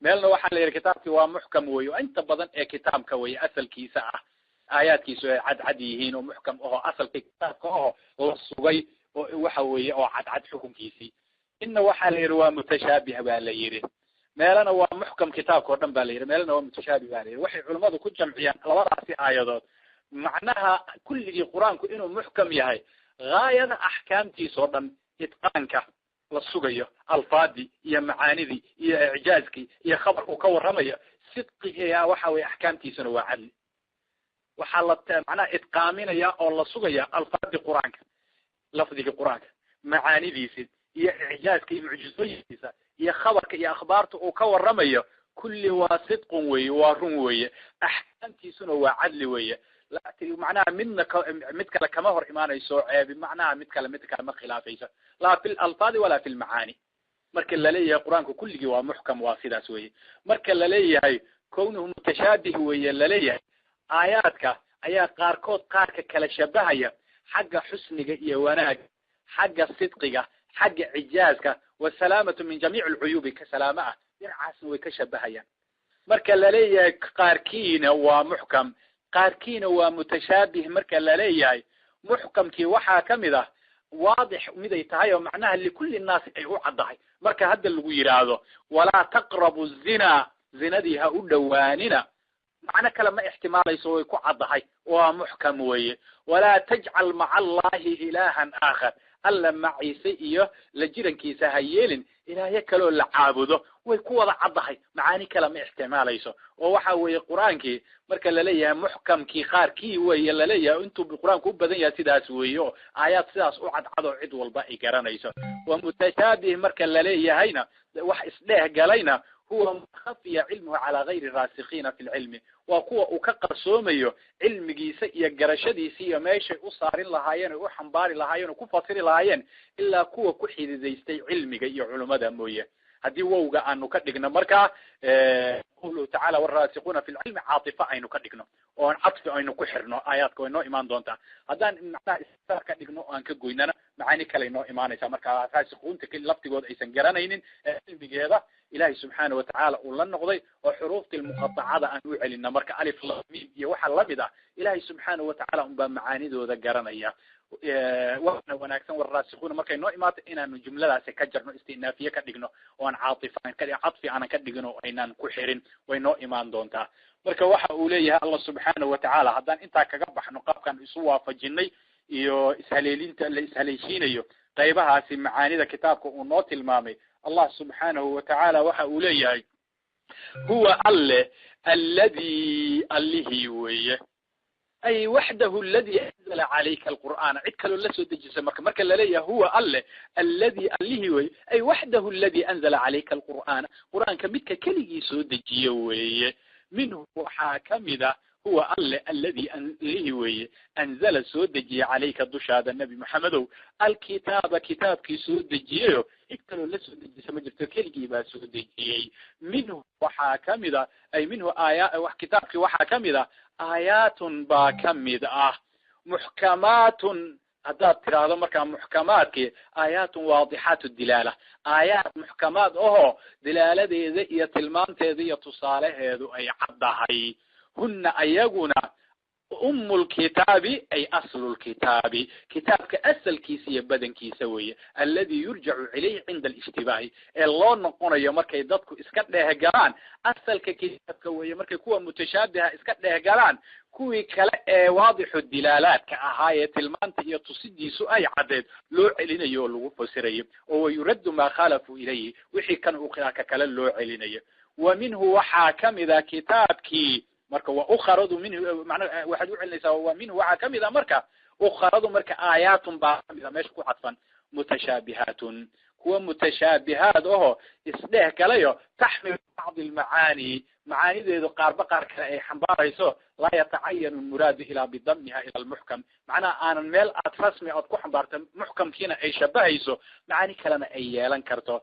A: meelna waxa la yiri kitaabki waa muhkam weeyo inta badan ee kitaabka weeye asalkiisa ah aayaadkiisu ay cad yihiin oo muhkam oo asalka kitaabka oo la sugay oo waxa weeye oo cad xukunkiisii inna waxa la yiri waa mutashaabih baa la yiri meelana waa muhkam kitaabka oo dhan baa la yiri meelana waa mutashaabih baa la yiri waxay culimadu ku jamciyaan labadaasi aayadood macnaha kulligii quraanku inuu muhkam yahay gaayada ahkaamtiisa oo dhan itqaanka la sugayo alfaadi iyo macaanidi iyo ijaazki iyo khabarku ka waramaya sidqiga waxa way ahkaamtiisuna waa cadli waxa la macnaha itqaaminaya oo la sugaya alfaadi quraanka lafdiga quraanka macaanidiisa iyo ijaazki iyo mucjizooyinkiisa iyo khabarka iyo akhbaarta uu ka waramayo kulli waa sidqun weeye waa run weeye ahkaamtiisuna waa cadli weeye معناها مد كلا كما هو إيمان يسوع بمعناها مد كلا ما خلافيسه لا في الألفاظ ولا في المعاني مركل لليه القرآن كل جوا محكم واسدة سوي مركل لليه هاي كونه متشابه ويا لليه آيات قارك كلا شبهية حق حسنك يا وناك حق صدقك حق عجازك والسلامة من جميع العيوب كسلامة يرعس وكشبهية مركل لليه قاركين ومحكم قاركين ومتشابه مركا لليهي محكمكي وحا كمده واضح مدى يتهايه معناها لكل الناس اي عضحي مركا هذا اللي يراده ولا تقربوا الزنا زندي هؤلاء معنى كلمة احتمال يسوي كو عضحي ومحكم ويه ولا تجعل مع الله إلها آخر ألا معي سيئه لجيران كيسا هيلين إلا يكلوا لعابده ويكون عضحي معاني كلمة احتمال يسوي ووحاوي قرآنكي marka la leeyahay muhkamkii qaarkii way la leeyahay intuu quraanku u badan yahay sidaas weeyo aayad sidaas u cadcado cid walba ay garanayso wa mutashabih marka la leeyahayna wax isdheeh galayna huwa khafiya ilmuhu ala ghayri rasikhina fil ilmi wa kuwa uu ka qarsoomayo ilmigiisa iyo garashadiisa iyo meeshay u saarin lahaayeen oo u xambaari lahaayeen oo ku fasiri lahaayeen illa kuwa ku xididaystay ilmiga iyo culimada mooyee هذه ووجا أنو كدقنا مركا قوله تعالى والراسخون في العلم عاطفة أينو كدقنا وأن عطف أينو كحرنا آيات كوينو إيمان دونتا هذا معناه استار كدقنا أن كجويننا معاني كلينو إيمان إذا مركا راسخون تكل لفتي جود إيسان جرانين بجهة إلهي سبحانه وتعالى ولا نقضي وحروف المقطعة أن يعلن مركا ألف لام يوحى لبدا إلهي سبحانه وتعالى أم بمعاني ذو ذكرنا وأنا وناكسن والراسخون مركا إنه إمات إن جملة سكجرنا استئنافية كدقنا وأن عاطفة عطفي أنا كدقنا وإنان كحرين وإنه إيمان دونتا مركا وحا أوليها الله سبحانه وتعالى هذا أنت كجبح نقاب كان يسوى فجني يو إسهاليلين اللي إسهاليشين يو قيبها سي معاني ذا كتابك ونوت المامي الله سبحانه وتعالى وحا أوليها هو الذي ويه أي وحده الذي أنزل عليك القرآن عدك له لسه دجس مركا لليه هو الذي وي أي وحده الذي أنزل عليك القرآن قرآن كمتك كلي سودجي وي منه حاكم ذا هو الذي وي أنزل سودجي عليك الدشاد النبي محمد الكتاب كتاب كي سودجي اكتلوا لسه دجس مجرد كلي با سودجي منه وحاكم ذا أي منه آيات وكتابك وحاكم ذا آيات باكمد محكمات هذا ترى مركا محكمات آيات واضحات الدلالة آيات محكمات دلالة ذي تلمان ذي تصالح ذو أي عضهي هن أيقنا أم الكتاب أي أصل الكتاب كتابك أصل كيسية بدن كيسوية الذي يرجع إليه عند الاشتباه الله نقول يا مركي ضدك إسكت لها جران أصل كتابك ويا مركي كوا متشابهة إسكت لها جران كوي كلا واضح الدلالات كأهاية المنطقة تصدي سؤال عدد لو علينا يولو فسريه ويرد ما خالفوا إليه وحي كان أخلاك كلا لو علينا ومنه وحاكم إذا كتابك مركا وأخرج منه معنى واحد يقول ليس ومنه وحاكم إذا مركا أخرج مركا آيات بعض إذا مش كو عطفا متشابهات هو متشابهات إسلاه كليه تحمل بعض المعاني معاني ذي قار بقار كأي حنباريسو لا يتعين المراد إلى بضمها إلى المحكم معناه أنا الميل أترسمي أتكو حنبارت محكم كينا أي شبهيسو معاني كلنا أي يلان كرتو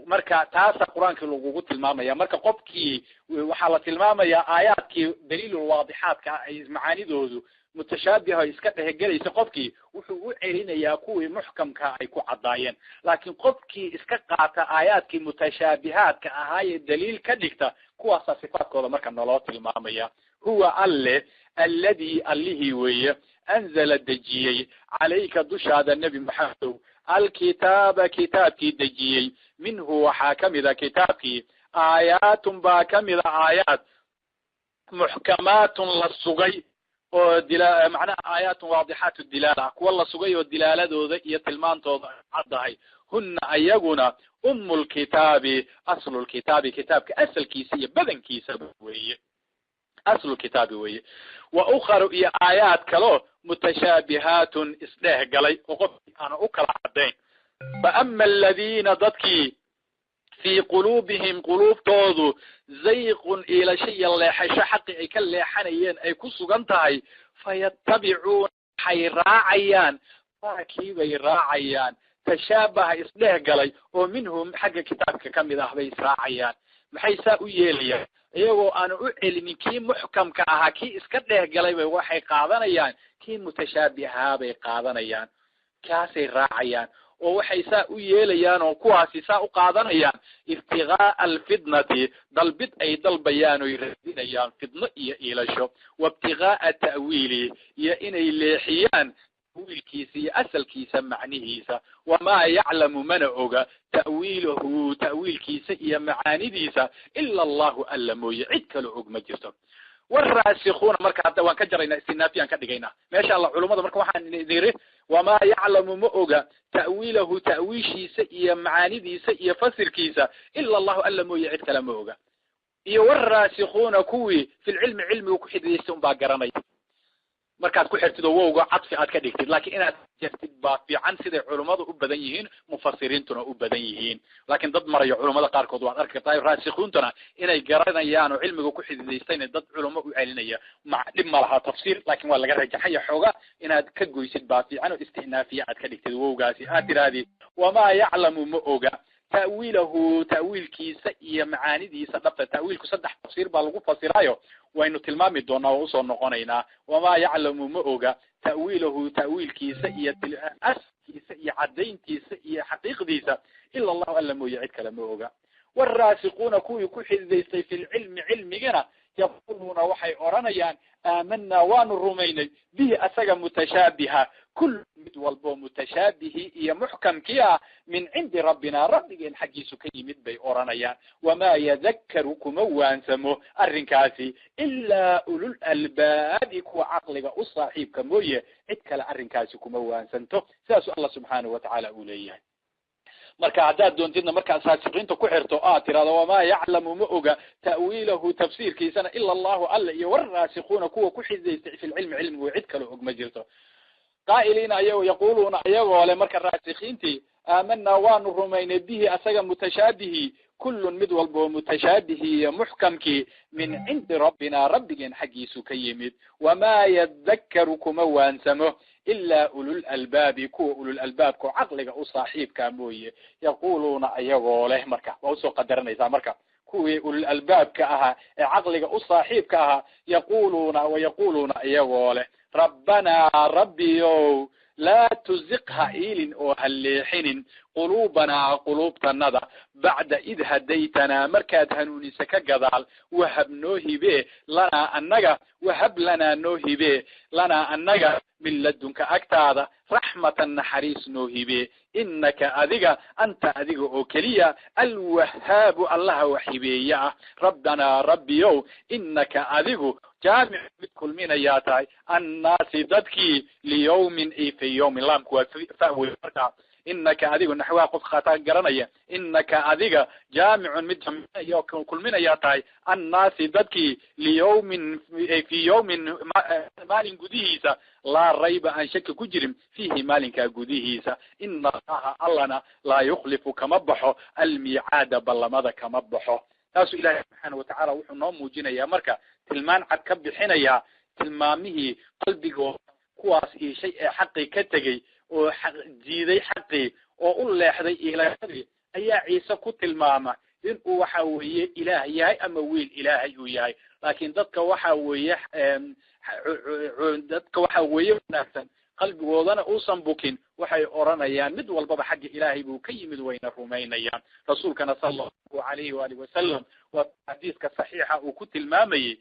A: marka taasa quraanka lagu tilmaamaya marka qofkii waxa la tilmaamaya aayaadkii daliil waadixaadka ay macaanidoodu mutashaabih iska dhehgelaysa qofkii wuxuu u celinayaa kuwii muhkamka ay ku cadaayeen laakiin qofkii iska qaata aayaadkii mutashaabihaadka ahaayee daliil ka dhigta kuwaas sifaadkooda marka naloo tilmaamaya huwa alladhi allihi weeye anzala dajiyay alayka dushaada nabi maxamed الكتاب كتابك دجيي منه وحاكم كتابك آيات باكم آيات محكمات للصغي معنى آيات واضحات الدلالة والله صغي والدلالة ذو يتلمان عضهي هن أيقنا الكتاب أصل الكتاب كتابك أصل كيسية بدن كيسة وهي أصل الكتاب وهي وأخر آيات كلو متشابهات إصلاح قلي وقف أنا أكل عدين فأما الذين ضدكي في قلوبهم قلوب توضو زيق إلى شيء اللي حقي كاللي حنيين أي كسو قنطهي فيتبعون حيراعيان فاكي بيراعيان تشابه إصلاح قلي ومنهم حق كتابك كم إذا بيسراعيان محيسا يليا iyagoo aan u celinin kii muhkamka ahaa kii iska dheehgalay bay waxay qaadanayaan kii mutashaabiha bay qaadanayaan kaasay raacayaan oo waxay saa u yeelayaan oo kuwaasi saa u qaadanayaan iftigaa alfitnati dalbid ay dalbayaan oo raadinayaan fitno iyo iilasho wabtigaa ta'wiili iyo inay leexiyaan تأويلكيسا أسل كيسا معنيهيسا وما يعلم من أوغا تأويله تأويلكيسا إيا معانيديسا إلا الله ألمو يعدك لأوغ مجرسا والراسخون مركا حتى وان كجرينا استنافيا كدقينا ما شاء الله علماء مركا وحان نذيره وما يعلم مؤغا تأويله تأويشيسا إيا معانيديسا إيا فسركيسا إلا الله ألمو يعدك لموغا إيا والراسخون كوي في العلم علمي وكحديسهم باقراني markaad ku xirtido wowga cadfi aad ka dhigtid laakiin inaad jirtid baa fiican sida culimadu u badan yihiin mufassiriintuna u badan yihiin laakiin dad marayo culimada qaarkood waad arki kartaa raasikhoontuna inay garanayaan oo cilmiga ku xididaysteen dad culimo u celinaya ma dhib ma laha tafsiir laakiin waa laga rajaxaya xooga inaad ka goysid baa fiican oo istinaafiya aad ka dhigtid wowgaasi aad tiraadi wama ya'lamu ma oga تأويله تأويل كيسا إيا معاني ديسا دبتا تأويل كسدح تفسير بالغو فسيرايو وإنو تلمامي دونا وصول نقونينا وما يعلم مؤغا تأويله تأويل كيسا إيا أس كيسا إيا عدين كيسا إيا حقيق ديسا إلا الله ألمو يعيد كلامه والراسقون كوي كحيد ديسا في العلم علمنا يقولون وحي أورانيان آمنا وان الرومين به أساق متشابها كل مدولبو متشابه إيا محكم كيا من عند ربنا ربنا حقي سكي مدبي أورانيان وما يذكركم وانسمو الرنكاسي إلا أولو الألباب كو عقلك أصاحب كموية اتكال الرنكاسي كم وانسنتو ساسو الله سبحانه وتعالى أوليه marka hadaad doontidna marka asaasiqiinta ku xirto tirada wama ya'lamu mu'uga ta'wiilahu tafsiirkiisana illa Allah alla iyo warraasikhuna kuwa ku xideystay fil ilmi ilmigu cid kale og ma jirto qaa'ilina ayaw yaquluna ayaw le marka raasikhiinti aamanna wa nurumayna bihi asaga mutashabihi كل مد والبو متشابه محكمك من عند ربنا ربنا حقيسو كيمد وما يذكركم وانسمه إلا أولو الألباب كو أولو الألباب كو عقلك أصاحب كاموية يقولون أيغوله مركا وأسو قدرنا إذا مركا كو أولو الألباب كأها عقلك أصاحب كأها يقولون أيغوله ربنا ربيو لا تزقها إيل أو هالليحين قلوبنا قلوب تنضى بعد إذ هديتنا مركات هنوني سكا قضال وهب نوهي به لنا أنك وهب لنا نوهي به لنا أنك من لدنك أكتاد رحمة نحريس نوهي به إنك أذيك أنت أذيك أوكليا الوهاب الله وحبيا ربنا ربيو إنك أذيك جامع كل من ياتاي الناس ضدكي ليوم في يوم لام فهو إنك أذيك نحوها قف خاتان قرنيا إنك أذيك جامع مدهم كل من ياتاي الناس ضدكي ليوم في يوم مال قديهيسا لا ريب أن شك كجرم فيه مالك قديهيسا إن الله لا يخلف كمبحه الميعاد بل ماذا كمبحه تاسو إلهي سبحانه وتعالى وحو نوم موجينيا مركا تلمان عد كبحينيا تلمامه قلبي كواس شيء حقي كتغي oo jiiday xaqi oo u leexday ilaahay ayaa ciise ku tilmaama in uu waxa weeye ilaah yahay ama wiil ilaahay uu yahay laakiin dadka waxa weeye wanaagsan qalbigoodana uusan bukin waxay oranayaan mid walbaba xagga ilaahay buu ka yimid wayna rumaynayaan rasuulkana sallallahu alayhi wa alihi wasallam wa hadiiska saxiixa uu ku tilmaamayay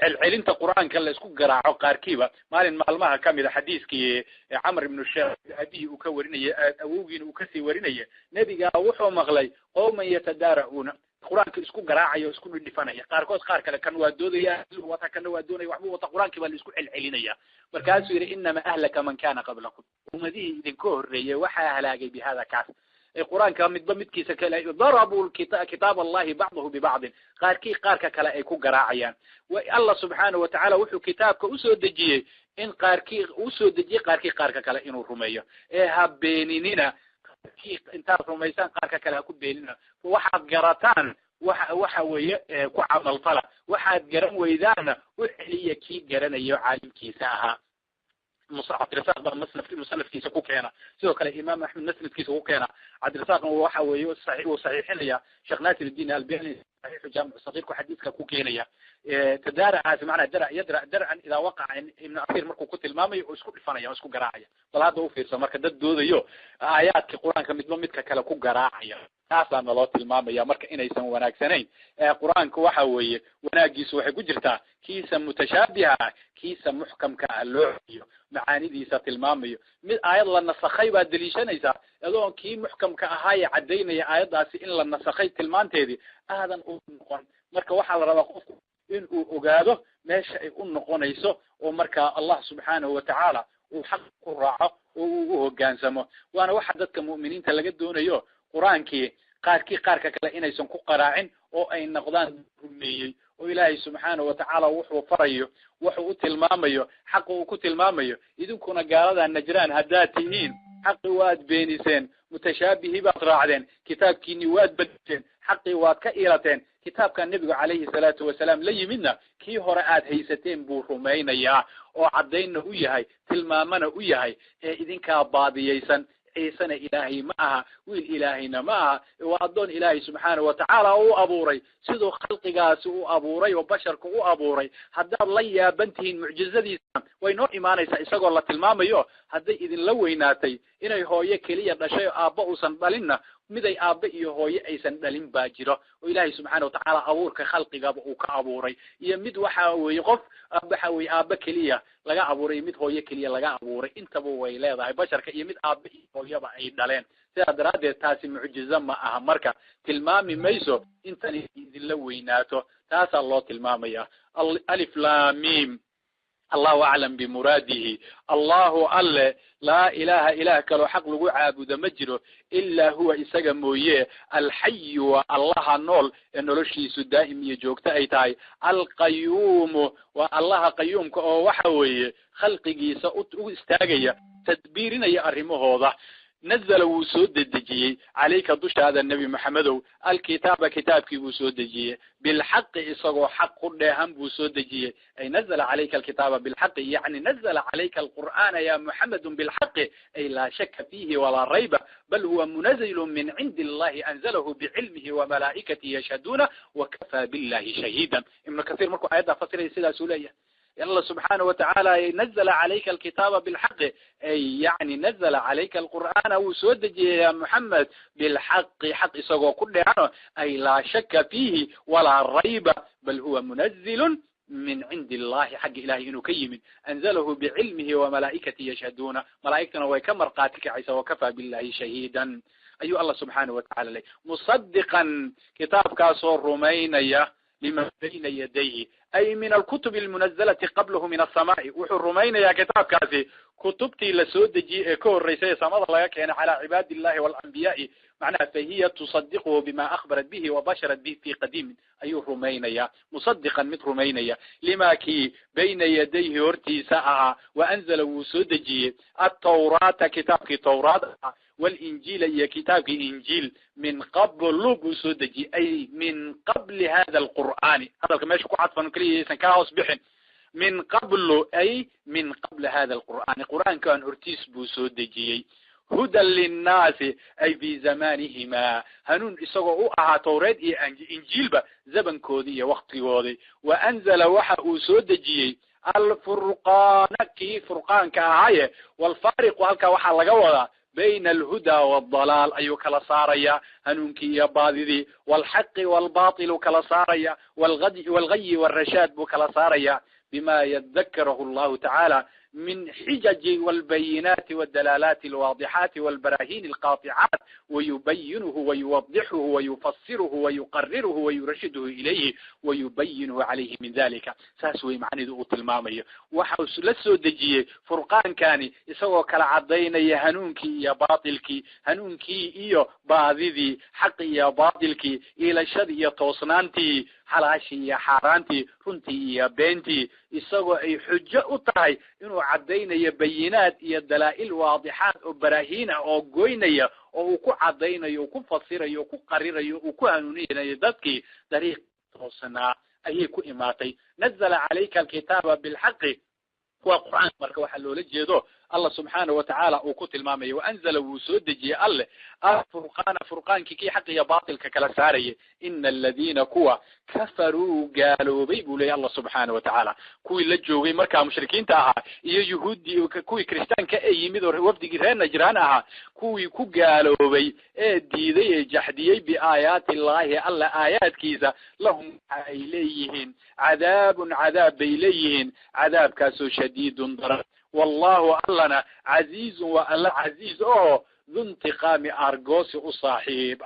A: العلنت قرآن كلا يسكو قراءة قاركيبة مالين معلمها كاملة حديثك عمر بن الشيخ أبيه وكوريني أوجين وكسي وريني نبي وحو مغلي قوم يتدارعون القرآن يسكو قراءة يسكو الدفانية قاركوس قارك كان وادوديا وكان وادوني وحبو وقرآن كبال يسكو العلنية مركز يري إنما أهلك من كان قبلكم ومذيه إذن كهرية وحا هلاقي بهذا كاس القرآن كان متضمد كيسا كلا ضربوا كتاب الله بعضه ببعض قارك كلا يكون قراعيا والله سبحانه وتعالى وحو كتابك أسود دجيه إن قاركي أسود دجيه قارك كلا إنو رمية إيها بينينينا إنتا رميسان قارك كلا يكون بينينا وحد قراتان وحوية كعمل طلع وحد قران ويدانا وحلية كي قران يعالم كيساها مصعب رساق مسلف كيسا كوكينا سيدو كلا إمام أحمد مسلف كيسا كوكينا عبد الرزاق وحوي وصحيحين يا شيخ ناصر الدين الألباني صحيح جامع صديق وحديث كوكينا تدارع معنا درعا إذا وقع ابن أثير مركو كنت المامي واسكو الفانية واسكو قراعية طلع هذا هو في سمرك دود يو آيات القرآن كمدلومتك كلا كو قراعية تاسا نلوت المامي يا مركا إنا يسمو وناكسنين قرآن كوحوي وناقيس وحي قجرتا كيسا متشابهة كيسا محكم كاللوحي معاني ديسا المامي من آيات لنسخي بعد دليشانيسا يدون كي محكم كأهاي عدينا آيات داسي إن لنسخي تلمان تيدي هذا نقول مركا وحا لربا قفكو إن أقاده ماشي يكون نقونيسو ومركا الله سبحانه وتعالى وحق الراعة وقانسمه وانا وحدتك مؤمنين تلقد دونه قرآنكي قارك كلا إنا يسنكو قراعين oo ay noqdaan rumeeyay oo Ilaahay subhanahu wa ta'ala wuxuu farayo wuxuu tilmaamayo xaq uu ku tilmaamayo idinkuna gaalada najraan hadaatihiin xaq waad beeniseen mutashabihi baad raacdeen kitaabkiini waad badteen xaqi waad ka ilateen kitaabka nabiga calayhi salaatu wa salaam la yimidna kii hore aad haysateen buu rumeynaya oo cadeyn u yahay tilmaamana u yahay ee idinka baadiyaysan عيسى إلهي معها والإلهينا معها وأدون إلهي سبحانه وتعالى هو أبوري سيدو خلق قاس هو أبوري وبشرك هو أبوري هذا الله يا بنتهن معجزة دي وينو إيماني سيساقوا الله تلمام يو هذا إذن لويناتي إنه هو يكلي الرشاء آباء سنبالنا مدى آباء هو يأيسن دلين باجرة وإلهي سبحانه وتعالى أبورك خلق قابه كأبوري يمد وحاوي يغف أبحاوي آباء كلية لغا أبوري يمد هو يكلي لغا أبوري انتبوا ويلاذا بشرك يمد آباء هو يبا أي دلين سيادة رادية تاسي معجزة ما أهمرك تلمامي ميسو انتني لويناته تاسا الله تلمامي ألف لاميم الله أعلم بمراده الله ألا لا إله إله كلو حق لغو عابد مجره إلا هو إساق مويه الحي والله النول إنه لشيس دائم يجوكتا أيتاي القيوم والله قيوم وحوي خلق جيسا استاقيا تدبيرنا يأرمه هذا نزل وسود الدجي عليك دوش هذا النبي محمد الكتاب كتابك وسود الدجي بالحق إصغو حق لهم وسود الدجي أي نزل عليك الكتاب بالحق يعني نزل عليك القرآن يا محمد بالحق أي لا شك فيه ولا ريب بل هو منزل من عند الله أنزله بعلمه وملائكته يشهدون وكفى بالله شهيدا ابن كثير مركو آيات فصيلة سيدة سولية الله سبحانه وتعالى نزل عليك الكتاب بالحق أي يعني نزل عليك القرآن وسود يا محمد بالحق حق سوى كل عنه أي لا شك فيه ولا ريب بل هو منزل من عند الله حق إلهي إنه كيم أنزله بعلمه وملائكته يشهدون ملائكتنا ويكمر قاتك عيسى وكفى بالله شهيدا أيها الله سبحانه وتعالى لي مصدقا كتاب كاسور رومينيا لما بين يديه أي من الكتب المنزلة قبله من السماء وحرمين يا كتاب كاسي كتبتي لسود جي كور ريسي سمد الله كان على عباد الله والأنبياء معناها فهي تصدقه بما أخبرت به وبشرت به في قديم أي رمينيا مصدقا مثل رمينيا لما كي بين يديه ارتي ساعة وأنزل وسود جي التوراة كتاب كي توراة والإنجيل هي كتاب إنجيل من قبل بسودجي أي من قبل هذا القرآن. هذا كما يشكو عطفا كليه سنكاوس بحن من قبل أي من قبل هذا القرآن. القرآن كان أرتيس بسودجي هدى للناس أي في زمانهما هنون إسقوا أها توريد إنجيل زبن كودي وقت كودي. وأنزل وحا أسودجي الفرقان كي فرقان كاهاية والفارق هلكا وحا لغوضا بين الهدى والضلال أيو كلا صاريا هنونكي يبادي والحق والباطل كلا صاريا والغي والرشاد بكلا صاريا بما يذكره الله تعالى من حجج والبينات والدلالات الواضحات والبراهين القاطعات ويبينه ويوضحه ويفسره ويقرره ويرشده إليه ويبينه عليه من ذلك. ساسوي معني ذو المامية وحوس لسو دجيه فرقان كاني يسوى كالعضين يهنونكي يا باطلكي هنونكي إيو باذذي حق يا باطلكي إلى شد يا توصنانتي حلاشي يا حارانتي رنتي يا بنتي يسوى أي حجة أطاي إنه عدين بينات يا دلائل واضحات وبراهين أو قوينية أو كو عدين وكو فصيرة وكو قريرة وكو هنونية يددكي طريق توصنا أي كو إماتي. نزل عليك الكتاب بالحق والقرآن مركا وحلو لجيدو الله سبحانه وتعالى وكوت المامي وأنزل وسودجي الله فرقان كي حق يا باطل ككلا ساري. إن الذين كوا كفروا قالوا بيبوا لي الله سبحانه وتعالى كوي لجوغي مركا مشركين تاها يهودي كوي كريستان كأي مدور وفد جيران نجرانها كوي كو قالوا بي ديدي جحدي بآيات الله الله آيات كيزا لهم إليهن عذاب بإليهن عذاب كاسو شديد ضرر. والله ألنا عزيز وألا عزيز ذو انتقام أرجوس أصاحب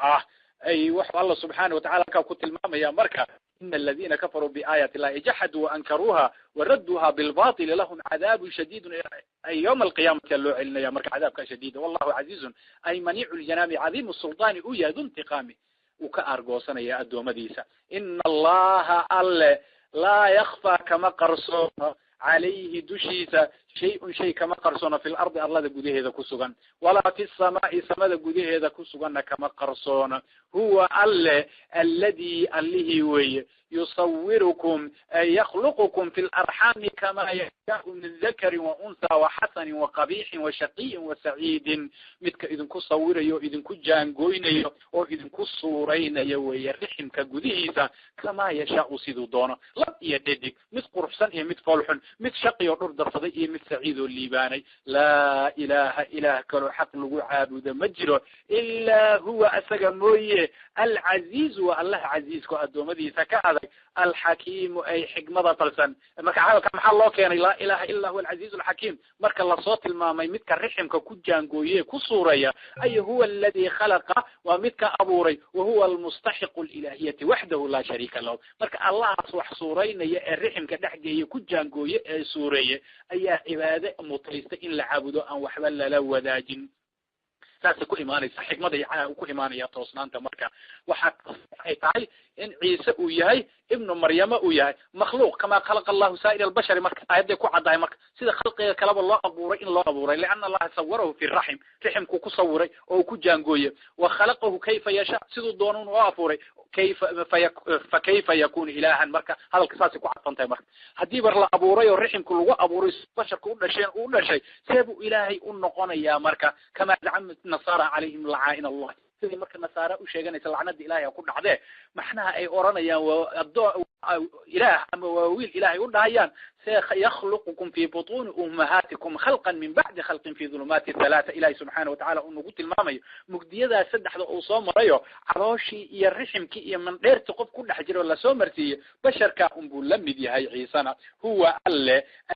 A: أي وحو الله سبحانه وتعالى كوكت الماما يا مركا إن الذين كفروا بآيات الله جحدوا وأنكروها وردوها بالباطل لهم عذاب شديد أي يوم القيامة اللو علنا يا مركا عذاب شديد. والله عزيز أي منيع الجنام عظيم السلطان أويا ذو انتقام وكأرجوسنا يا أدو مديسة. إن الله ألا لا يخفى كما قرصوها عليه دشيسة شيء كما قرصونا في الأرض الله قده هذا كسوغان ولا في السماء سماء قده هذا كسوغان كما قرصونا. هو الذي وي يصوركم يخلقكم في الأرحام كما يشاء من ذكر وأنثى وحسن وقبيح وشقي وسعيد. متك إذن كصور يو إذن كجان قوين يو أو إذن كصورين يو يرحم كقديسة كما يشاء سيدو دونا لا يددك مت قرحسن مت فالحن مت شقي ورد صديق مت سعيد الليباني. لا إله إله كل حق لغو عابد مجره إلا هو أسقموي العزيز والله عزيز كأدو مديسة كهذا الحكيم أي حكمة طلسن مركا كم حال الله كان لا إله إلا هو العزيز الحكيم. مركا الله صوت المامي متك الرحم ككجان قويه كصورية أي هو الذي خلق ومتك أبوري وهو المستحق الإلهية وحده لا شريك له. مركا الله أصوح صورين الرحم كدحجيه كجان قويه صورية أي عبادة مطلسة إن لعبدوا أن وحبل لو وداجن ساسا كو إيمانيسا حكمة كو إيمانيا توسنانتا مركا وحا تعي إن عيسى وياي ابن مريم وياي مخلوق كما خلق الله سائر البشر مركا آيات كو عداي مركا سيدا خلق كلام الله أبوري إن الله أبوري لأن الله صوره في الرحم رحم كو صوري أو كو جانقوية وخلقه كيف يشاء سيدو دونون وأفوري فكيف يكون إلها مركا هذا القصاص كو عطانتا مركا هدي برلا أبوري والرحم كله أبوري بشر كو شيء سيبو إلهي النقون يا مركا كما زعمت النصارى عليهم لعائن الله. sidii marka nasaara u sheeganaysa lacnada ilaahay ku dhacday maxnaha ay oranayaan ilaah ama wiil ilaahay u dhahayaan سيخلقكم في بطون أمهاتكم خلقا من بعد خلق في ظلمات الثلاثة. إلهي سبحانه وتعالى أنه قلت المامي مقديدا سدح ذا أصام ريو عراشي يرحم كي من غير تقف كل حجر ولا سومرتي بشر كأنبو لمدي هاي عيسانا هو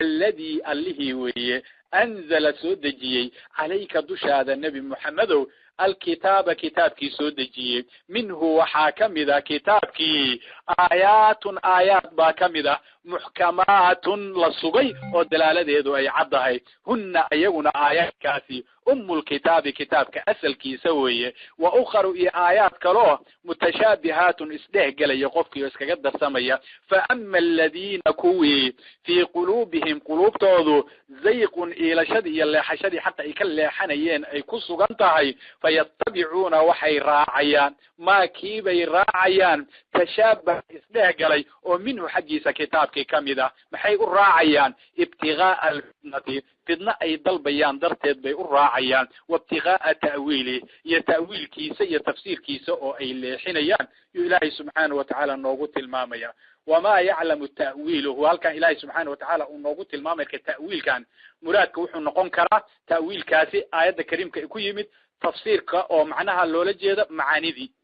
A: الذي وي أنزل سودجي عليك دش هذا النبي محمد الكتاب كتابك سودجي منه وحاكم ذا كتابك آيات باكم ذا محكمات للصغي ودلالة ذو أي عضهي هن أيون آيات كاسي الكتاب كأسل كيسوي وأخر آيات كلو متشابهات إسده قال يقفك يسكقد السمية فأما الذين كوي في قلوبهم قلوب توضو زيق إلى شدي اللي حشدي حتى يكل حنيين أي كسو قنطهي فيتبعون وحي راعيان ما كيبي راعيان تشابه إسده قال ومنه حقيس كتابك كمذا محي الراعيان ابتغاء الفتنة فدنا أي ضلبيان درتيد بي الراعيان وابتغاء تأويله يتأويل كيسة يتفسير كيسة أو أي الحينيان إلهي سبحانه وتعالى نوغوت المامية وما يعلم التأويل هو كان إلهي سبحانه وتعالى نوغوت المامية كالتأويل كان مراد كوحو نقون كرا تأويل كاسي آيات كريم كيكو يمد تفسير أو معناها اللولة جيدة معاني دي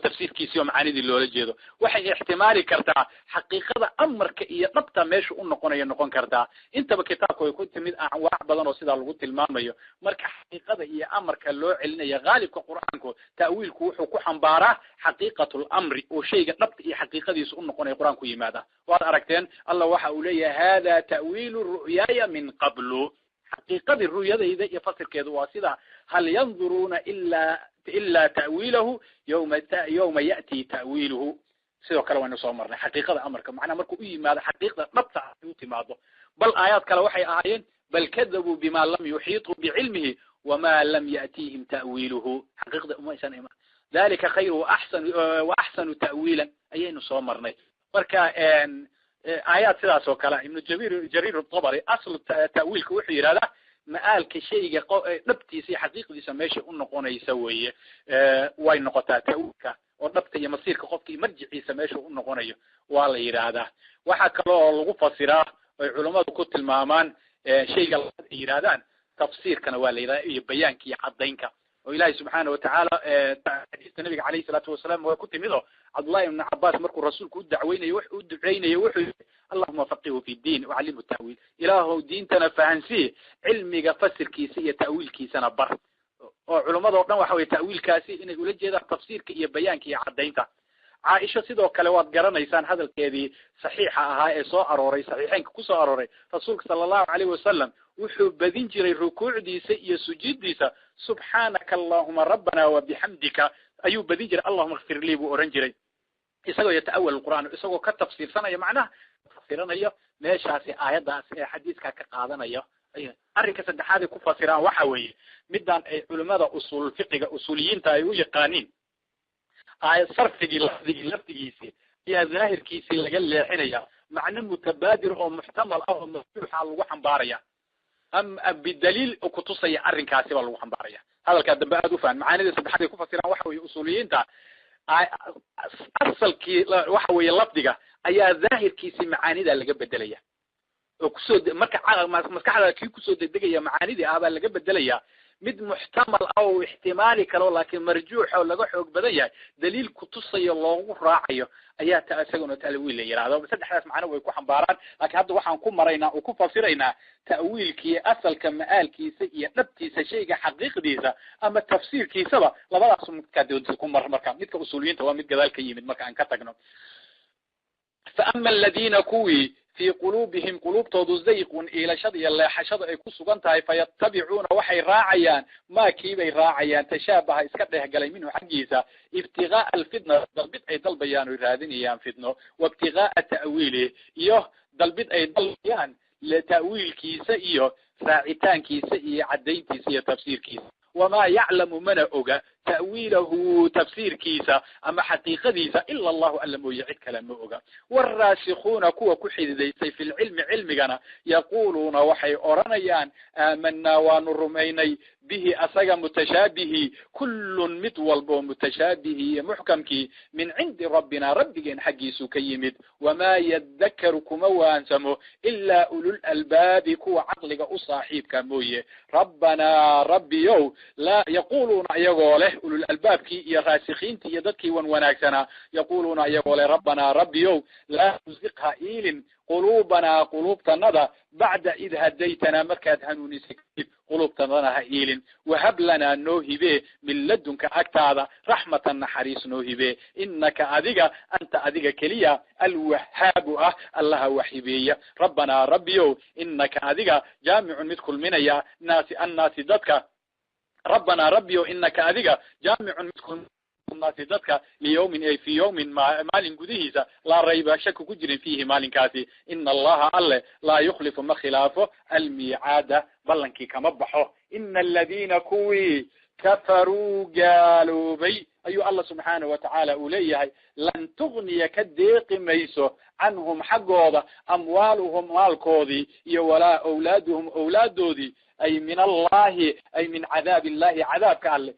A: تفسير كيسيو معاني دي اللولة جيدة وحي احتمالي كرتا حقيقة أمرك إيا نبتا ميشو نقون كرتا انت بكتابك ويكون تميد أعواع بدن وصيدا لغوت الماميو مرك حقيقة إيا أمرك اللو علنا يا غالب كقرآنكو تأويل كوحو كوحنبارة حقيقة الأمر وشيء نبت إيا حقيقة دي سؤون نقون يقرآنكو يمادا وهذا أركتين الله وحا أولي هذا تأويل الرؤياي من قبل حقيقة الرؤيا إذا يفسر كذا وصيدا هل ينظرون إلا تأويله يوم يأتي تأويله سيدو كلا وين سو مرنا حقيقة أمرك معنا مركو ماذا حقيقة نبتع يوتي ماذا بل آيات كلا وحي آيين بل كذبوا بما لم يحيطوا بعلمه وما لم يأتيهم تأويله حقيقة أما إنسان إما ذلك خير وأحسن تأويلا أيين سو مرنا مركا آيات سيدا سو كلا ابن جرير الطبري أصل تأويل كوحي هذا مآلك شيء نبتيسي حقيقة سميشي النقون يسوي وين نقطة تأويلك ونبتي مصيرك قفكي مرجعي سميشي النقون والله يراده وحكى له الغفة صراح علماء كتل المامان شيء يرادان تفسير كان والله بيانك يحضينك وإلهي سبحانه وتعالى حديث النبي عليه الصلاة والسلام وكنت مذو عبد الله بن عباس مركو الرسول كدعوين يوحي اللهم فقهه في الدين وعلمه التأويل إله دين تنفهنسيه علمي فسر كيسية تأويل كيسنا بر علماء ضربنا وحوي تأويل كاسي إن يقول جيدا تفسير كي بيان كي عدينته عائشة سيدو كلوات قرن إنسان هذا الكذي صحيحة هاي سو أروري صحيحين كوسو أروري رسولك صلى الله عليه وسلم وحب بدين جري الركوع ديسا سجود ديسا سبحانك اللهم ربنا وبحمدك أيوب بدين جري اللهم اغفر لي وأورنجري إساقو يتأول القرآن إساقو كتفسير سنة يا معناه تفسيرنا يا ماشاسي آيات داسي حديثك كقادنا يا أرنك سدحادي كفاسران وحوي مدان علماء أصول الفقه أصوليين تايو يقانين صرفي لفتيسي يا ظاهر كيسي لقال لي حينيا معنى متبادر أو محتمل أو مفتوح على الوحن باريا أم بالدليل كتصي أرن كاسي والوحن باريا هذا الكلام بعده فان معاني إذا سبحانه كفاسران وحوي أصوليين تا أصل كي وحوي لفظك أي ظاهر كيسي معاني ذا اللي قبل دليا وكسود مسكعة كي كسود دقيقة معاني ذي هذا اللي قبل دليا مد محتمل أو احتمالي كلو لكن مرجوح أو لقى حق بديا دليل كتصي الله راعيه أيات تأسجون تأويل يرى هذا بس الحدث معنا ويكون حبارات لكن هذا واحد نكون مرينا وكون فسرنا تأويل كي أصل كمآل كي سيء نبتي شيء حقيقي ديسا أما التفسير كي سبا لا بلا أقسم كدود تكون مرة مد كأصوليين توا مد كذلك يمد مكان كتجنا فأما الذين كوي في قلوبهم قلوب تضزيق إلى شدي الله حشد أي كسوغنتها فيتبعون وحي راعيان ما كيبي راعيان تشابه إسكته قلي منه حقيسة ابتغاء الفتنة دلبت أي دلبيان ويرادين إيان فتنه وابتغاء تأويله دلبت أي دلبيان لتأويل كيسة راعتان كيسة عدين كيسة تفسير كيسة وما يعلم من أوجا تأويله تفسير كيسة أما حقيقة ديسة إلا الله ألم يعد كلام أوجا والراسخون كوا كحيد ديسي في العلم علمنا يقولون وحي أورانيان آمنا ونرميني به أسجى متشابه كل متولب متشابه محكم من عند ربنا ربك حقيس كيمد وما يذكر كموان سمو إلا أولو الألباب كوا عقلك أصاحب كمويه ربنا ربي يو لا يقولون يقوله أولو الألباب كي يراسخين تيدك وناكسنا يقولون يقول ربنا ربي يو لا تزقها إيل قلوبنا قلوب تنضى بعد إذ هديتنا مركات هنوني سكيب قلوب تنضى إيل وهب لنا نوهبه من لدنك أكتاذا رحمة نحريس نوهبه إنك أذيك أنت أذيك كليا الوهاب الله وحبيه ربنا ربيو إنك أذيك جامع مدخل من يا الناس ضدك ربنا ربي إنك أذيك جامع مسكون الناس ذاتك ليوم أي في يوم مال قديسة لا ريب شك كجر فيه مال كاسي إن الله لا يخلف ما خلافه الميعاد بلنكي كمبحه إن الذين كوي كفروا قالوا بي أي الله سبحانه وتعالى أوليه لن تغني كديق ميسو عنهم حقوضة أموالهم مالكوذي ولا أولادهم أولادودي أي من الله أي من عذاب الله عذاب كالله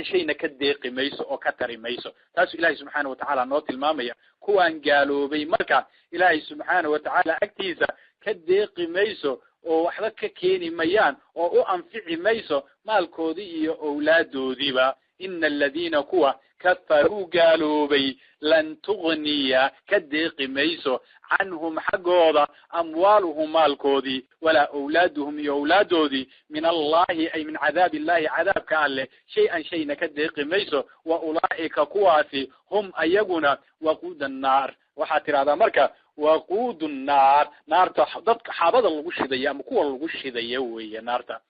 A: شيء نكديق ميسو أو كتر ميسو تاسو إلهي سبحانه وتعالى نوت المامية كوان قالوا بي مركا إلهي سبحانه وتعالى أكتيزة كديق ميسو oo waxba ka keeni mayaan oo u anfici mayso maalkoodii iyo awlaadoodiiba إن الذين كوا كفروا قالوا بي لن تغني كديق ميسو عنهم حقوضا أموالهم مالكودي ولا أولادهم يولادودي من الله أي من عذاب الله عذاب كالله شيء كديق ميسو وأولئك كواسي هم أيقنا وقود النار وحاتر هذا مركا وقود النار نار ضدك حابض الغشدية مكوى الغشدية وهي نارتا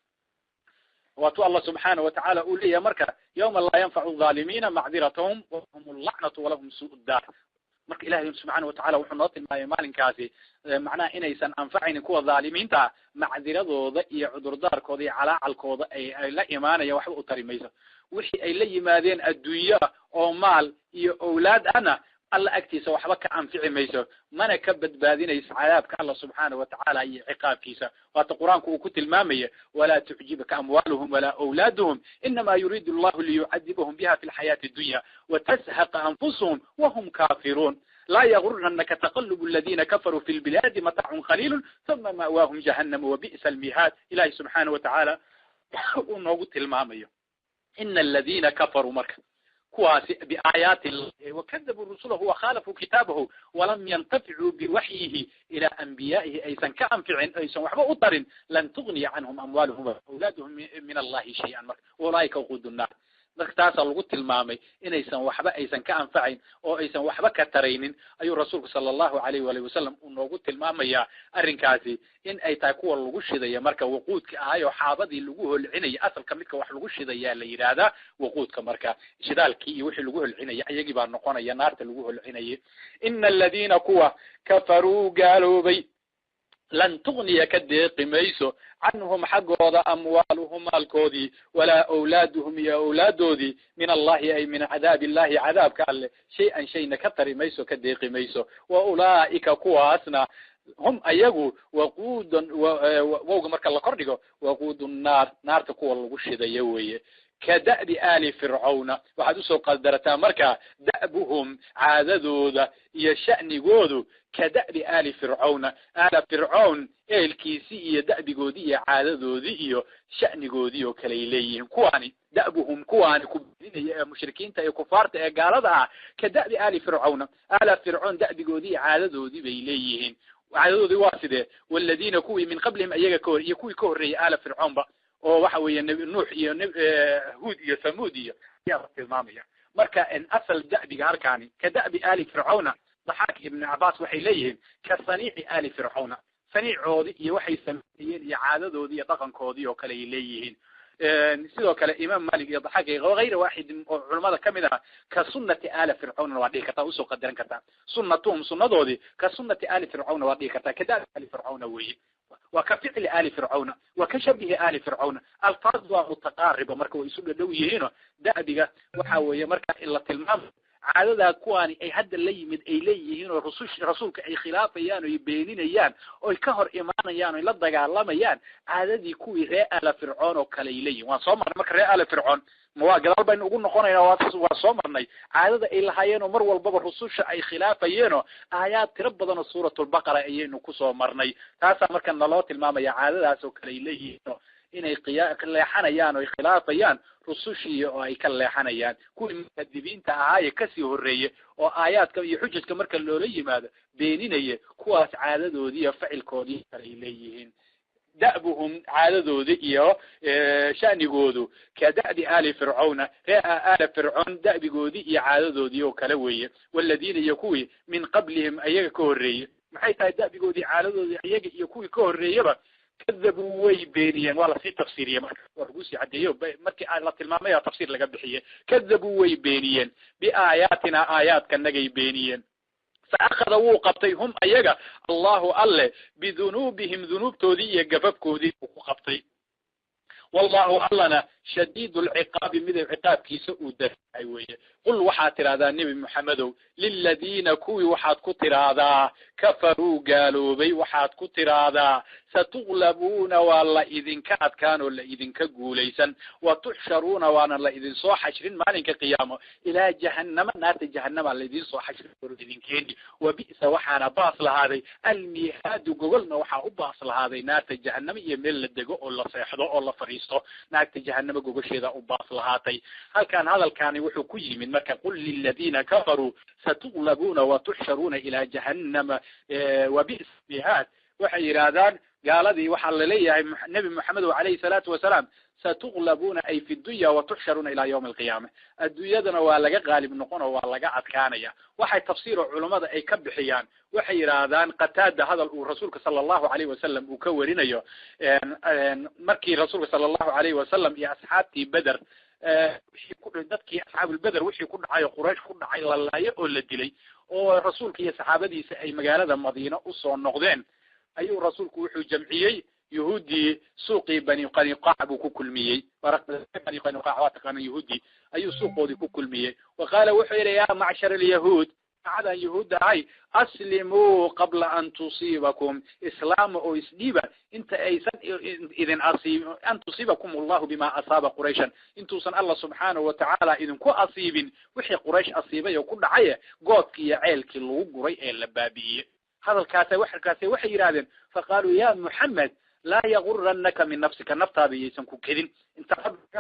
A: واتو الله سبحانه وتعالى أقول لي يا مركا يوم لا ينفع الظالمين معذرتهم وهم اللعنة ولهم سوء الدار مرك إلهي سبحانه وتعالى وحنوط المال كاسي معناه إن يسن أنفعين كوا ظالمين تا معذرة ضي عذر دار كودي على الكود أي لا إيمان يوحو أطري ميزة وحي أي لي مادين الدنيا أو مال أولاد أنا الله أكتيس وحبك أنفع ميسو ما نكبد بادين يسعادك الله سبحانه وتعالى عقاب كيسا واتقرانك وكت المامية ولا تعجبك أموالهم ولا أولادهم إنما يريد الله ليعذبهم بها في الحياة الدنيا وتزهق أنفسهم وهم كافرون لا يغرنك تقلب الذين كفروا في البلاد متاع قليل ثم مأواهم جهنم وبئس المهاد إلهي سبحانه وتعالى ونوقت المامية إن الذين كفروا مركب بآيات الله وكذبوا رسله وخالفوا كتابه ولم ينتفعوا بوحيه إلى أنبيائه أيضا كأنفع أيضا وحبا أطر لن تغني عنهم أموالهم وأولادهم من الله شيئا أولئك وقود النار markaas lagu tilmaamay inaysan waxba aysan ka anfacin oo aysan waxba ka taraynin ayuu rasuulku sallallahu alayhi wa sallam uu noogu tilmaamaya arrinkaasi in ay tahay kuwa lagu shidayo marka wuquudka ahayo xaabadii lagu holcinay asalka midka wax lagu shidaya la yiraahdaa wuquudka marka shidaalkii iyo wixii lagu holcinay ayagii baa noqonaya naarta lagu holcinay innal ladina kuwa kafaru galubay لن تغني كديق ميسو عنهم حقوضا أموالهم مالكودي ولا أولادهم يا أولادودي من الله أي من عذاب الله عذاب كالله شيء نكتر ميسو كديق ميسو وأولئك كواسنا هم أيقوا وقود ووق مركا الله قردقوا وقود النار نار تقوى الغشي يوي كدأب آل فرعون وحدثوا قدرتا مركا دأبهم عاددوذا يشأن قودو كدأب آل فرعون آل فرعون الكيسي دأب قودي عاددوذي شأن قودي كليليهم كواني دأبهم كواني مشركين تا كفار تا قالدها كدأب آل فرعون آل فرعون دأب قودي عاددوذي بيليهم وعاددوذي واسده والذين كوي من قبلهم أيها يكوي كوري آل فرعون بقى oo waxa weeye nabi nuux iyo huud iyo samuud iyo yaa tilmaamaya marka in asal da'biga halkaani ka da'bi ali fir'auna dhaxak ibn abbas waxay leeyihiin ka saniici ali fir'auna saniicoodi iyo waxay sameeyeen iyo caadadoodi iyo dhaqankoodi oo kale ay leeyihiin sidoo kale imaam malik iyo dhaxak iyo غير واحد oo culimada kamida ka sunnati ali fir'auna waa dhigi kartaa usoo qadaran kartaa sunnatuhum sunnadoodi ka sunnati ali fir'auna waa dhigi kartaa ka da'bi ali fir'auna weeye وكفعل آل فرعون وكشبه آل فرعون الفاظ متقاربة مركا ويسود دويهنا دأبقى وحاوية مركا إلا تلمام عادة كواني أي حد اللي يمد أي ليهنا رسولك أي خلافيان ويبينين أيان ويكهر إيمانيان ويلدق علاميان عادة كوي رأى آل فرعون وكاليلي وصمر مركا رأى آل فرعون مواقع البين نقول نقولنا وصمرني عادة إلا هايانو مر والباب الرسول أي خلافيانو آيات تربضنا سورة البقرة أيانو كسو مرني تاسا مركا نلوت الماما يا عادة سوكاليلي inay leexanayaan oo khilaafayaan rusushii oo ay ka leexanayaan kuwii mukadibiinta ahaa ka sii horeeyay oo aayaadka iyo xujjadka marka loo yimaado beeninaya kuwaas caadadoodii iyo ficilkoodii kale leeyihiin دأبهم عاددود إياه شأنجودو كدأب آل فرعون رأى آل فرعون دأب جودي عاددود إياه كلوية والذين يكوي من قبلهم أيك كوري محيط دأب جودي عاددود أيك يكوي كوري كذبوا ويبينيان ولا في تفسيرية ورقوسي عديو مركي لا تلمامية تفسير لقى بحية كذبوا ويبينيان بآياتنا آيات كنجي بينيان فأخذوا قبطيهم أيجا الله بذنوبهم ذنوب تودي جفاف كودي وقبطي والله ألنا شديد العقاب من العقاب كيس ودفع قل وحاتر هذا النبي محمد للذين كوي وحات كتر هذا كفروا قالوا بي وحات كتر هذا ستغلبون والله إذن كاد كانوا إذن كقوليسا وتحشرون وانا إذن صوح حشرين مالك قيامه إلى جهنم نار جهنم الذين صوح حشرين إذن كيني وبئس وحانا باصل هذا الميهاد قولنا وحا باصل هذا نار جهنم يمل الدقاء الله سيحضر الله فريسته نار جهنم قوشيدا وباصل هاتي هل كان هذا الكان وحو كي من مكة قل للذين كفروا ستغلبون وتحشرون إلى جهنم وبئس الميهاد وحيرادان قال ذي وحل لي النبي محمد عليه الصلاة والسلام ستغلبون أي في الدنيا وتحشرون إلى يوم القيامة الدنيا دنا ولا غالب نقون ولا عدكانيا وحي تفسير علماء أي كبحيان وحيرادان قتاد هذا الرسول صلى الله عليه وسلم وكورينيو مركي رسول صلى الله عليه وسلم يا أصحابتي بدر وحي كل dadkii أصحاب البدر وحي كل عاي قريش كل عاي للاية oo la dilay oo rasuulka iyo saxaabadiisa ay magaalada Madiina u soo noqdeen ayuu rasuulku wuxuu jamciyay يهودي سوقي بني قنقاع بكل مية ورقب بني قنقاع واتقان يهودي أي سوق ودي كل مية وقال وحير يا معشر اليهود هذا يهود هاي أسلموا قبل أن تصيبكم إسلام أو إسليبا أنت أيضا إذن أن تصيبكم الله بما أصاب قريشا أنتو صن الله سبحانه وتعالى إذن كو أصيب وحي قريش أصيبا يقول عيا قوتك يا عيلك اللو قري اللبابي هذا الكاسي وحي يرادن فقالوا يا محمد لا يغرنك من نفسك نفط هذه يسمكو كذين انت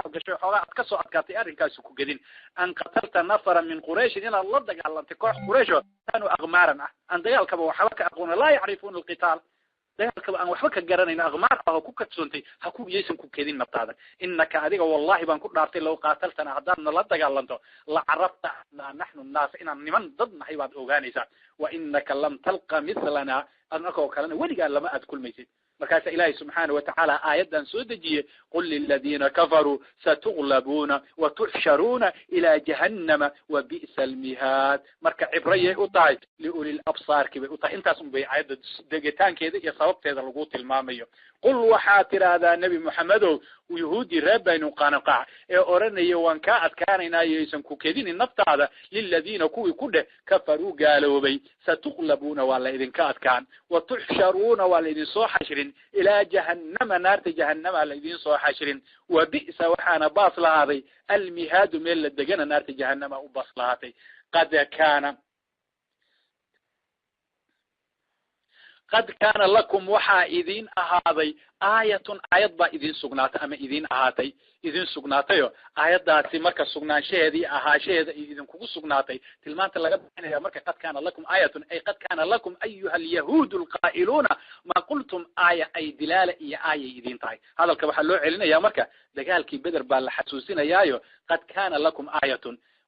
A: قبل شيء حوالي اتكسو اتكاتي ارنكاسو كذين ان قتلت نفرا من قريش الى الله دق الله تكوح قريش كانوا اغمارا ان ديالك وحبك اقونا لا يعرفون القتال ديالك ان وحبك قرنين اغمار او كوكتسونتي حكو يسمكو كذين نفط هذا انك هذه والله بان كنت دارتي لو قاتلتنا هدان لا دق الله لا عرفت نحن الناس ان من ضدنا حيوات اوغانيسا وانك لم تلقى مثلنا انك وكلنا ولي قال لما ادخل ميسي مركز إلهي سبحانه وتعالى آيات سودجية قل للذين كفروا ستغلبون وتحشرون إلى جهنم وبئس المهاد مركز عبرية أطاي لأولي الأبصار كبير أطاي انت اسم بآيات دقيتان كده يصابت هذا الرقوط المامية قل وحاتر هذا النبي محمد ويهودي ربين قانقاع أورني وانكاءت كاننا يسنكو كذين النفط هذا للذين كوي كده كفروا قالوا بي ستغلبون ولا إذن كات كان وتحشرون ولا إذن صوح حشرين إلى جهنم نار جهنم الذين صوح حشرين وبئس وحان باصل هذه المهاد من الدجنا نار جهنم وباصل هذه قد كان لكم وحا إذين أهاضي آية با إذين سقناتا أما إذين أهاتي إذين سقناتيو آيات داتي مركا سقنان شهدي أها شهد إذين كوكو سقناتي تلمان تلقى بحنا مركا قد كان لكم آية أي قد كان لكم أيها اليهود القائلون ما قلتم آية أي دلالة آية إذين تاي هذا الكبح اللوع علينا يا مركا دقال كي بدر بالحسوسين يايو قد كان لكم آية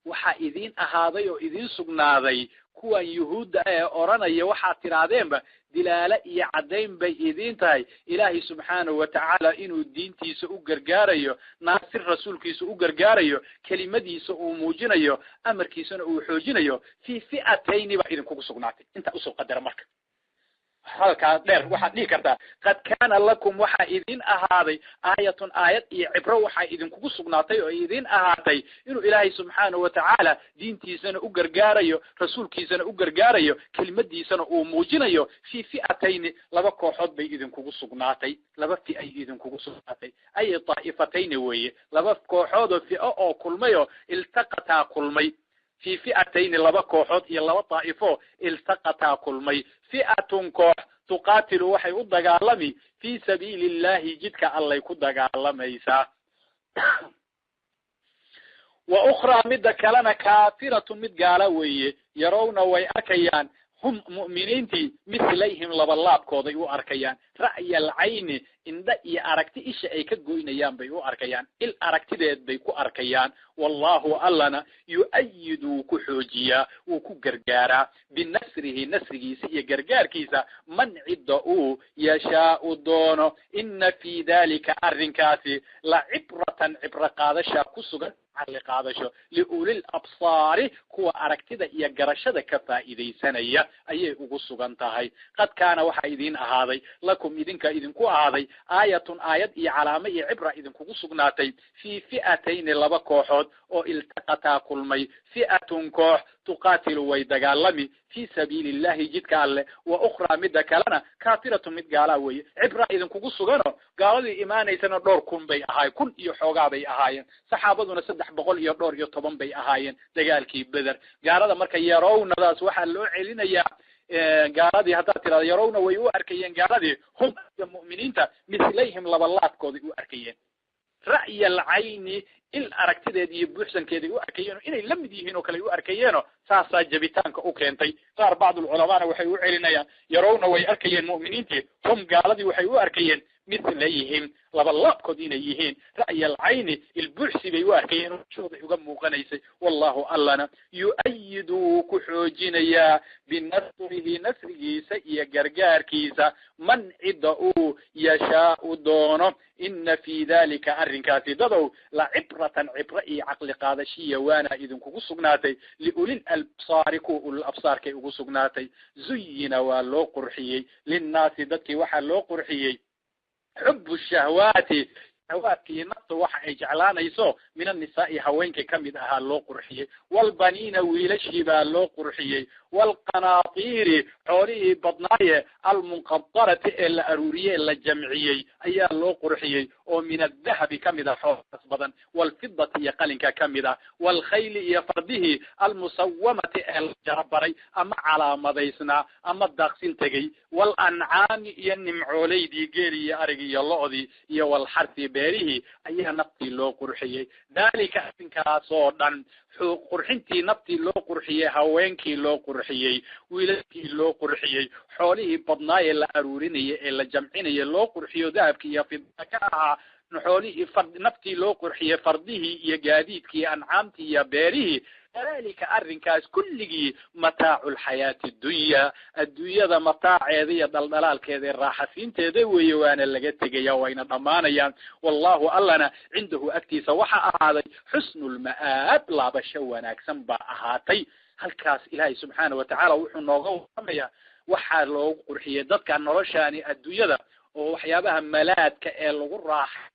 A: وحا إذين أهاضي وإذين سقناتي kuwa yuhuudda ee oranaya waxa tiraadeenba dilaala iyo cadeyn bay idin tahay ilaahi subhanahu wa ta'ala inuu diintiisa u gargaarayo naasir rasuulkiisa u gargaarayo kelimadiisa uu muujinayo amarkiisana uu xoojinayo fi fi'atayn ba idin kugu sugnaatay inta usoo qadar marka halka dheer waxa dhigi kartaa qad kana lakum waxa idin ahaaday aayatun aayad iyo cibro waxa idin kugu sugnaatay oo idin ahaatay inuu ilaahay subhanahu wa ta'ala diintiisana u gargaarayo rasuulkiisana u gargaarayo kelimadiisana uu muujinayo fi fi'atayn laba kooxood bay idin kugu sugnaatay laba fi ay idin kugu sugnaatay ay taa'ifatayn weeye laba kooxood oo fi'o oo kulmayo iltaqata kulmay في فئتين لبا كوحود iyo laba طائفo التقطا kulmay فئة كوح تقاتل waxay u dagaalami في سبيل الله jidka allay ku dagaalamaysa وأخرى mid kalena كافرة mid gaala weeye yarawna way arkayaan هم مؤمنينتي مثليهم لبلاب كوضي وأركيان رأي العين إن دأي أركتي إيش أي كجوينيان بيو أركيان الأركتي ديد بيكو أركيان والله ألنا يؤيد كحوجيا وكجرجارا بنسره نسره سي جرجار كيسا من عدأو يشاء دونه إن في ذلك أرنكاسي عبرة قادشا كسوغا على قادشو لأولي الأبصار كو أركتدا إيا قرشدا كفائدي سنية أيه أغسوغان تاهي قد كان وحايدين أهاضي لكم إذنك إذنكو أهاضي آية إيا علامة عبرة إذنكو غسوغناتي في فئتين لبا كوحود أو التقطا كلمي فئة كوح تقاتل ويدقالمي في سبيل الله جدك الله وأخرى مدك لنا كافرة مدقالاوي عبرة إذنكو غسوغانو قالوا لي إيماني سندور كن بي أهاي كن إيو حوغا بي أهاي صحابتنا سدح بقول إيو دور إيو طبان بي أهاي دقالكي بدر قالوا مركا يرون داس وحا لو علينا قالوا هذا ترى يرون ويو أركيين قالوا هم المؤمنين مثليهم لبلات كودي أركيين رأي العين الأركتدي بوحسن كذي وأركيانه إني لم يديهن وكلا وأركيانه ساسا جبتانك أوكينتي صار بعض العلماء وحيو علينا يرون ويأركيان مؤمنين هم قالوا وحيو أركيان مثليهم لبلاب كودين يهين رأي العين البحث بيواركين شوض يقمو غنيسي والله ألنا يؤيد كحوجينيا بنصره نصره سيئ قرقار كيسا من عدأو يشاء دونه إن في ذلك أرنكاتي دادو لعبرة عبرئي عقل قادشية وانا إذن كوكسوغناتي لأولي الأبصار كو الأبصار كي كوكسوغناتي زين والو قرحيي للناس دكي وحا لو قرحيي حب الشهوات شهواتي نقط وحا جعلان يسو من النساء هوينك كمد أها لو قرحيي والبنين ويلشيبا لو قرحيي والقناطير حوريه بطناية المنقطرة الأرورية الجمعية أي لو قرحيي ومن الذهب كمد حورس بدن والفضة يقلنك كمد والخيل يفرده المسومة الجربري أما على مضيسنا أما الداقسين تجي والأنعام ينمعولي دي جيري أرقي اللعضي والحرث بيره أي نقطي لو قرحيي ذلك أنك صورا قرحنتي نبتي لو قرحيي هوينكي لو قرحيي ويلكي لو قرحيي حوليه بدناي لا أروريني إلا جمعيني لو قرحيو ذهبكي يفضكاها نحوليه نبتي لو قرحيي فرده يجاديدكي أنعامتي يبيره ذلك أرنكاس كله متاع الحياة الدنيا ذا متاع ذي دلدلال كذي الراحسين تذوي وانا لقيتك وين ضمانيا والله ألنا عنده أكتي سوحا هذا حسن المآب لا بشوانا كسنبا أهاتي هل كاس إلهي سبحانه وتعالى وحو نوغو سميا وحا لو قرحية دادك أن نرشاني الدنيا وحيابها ملاد كألغو الراحة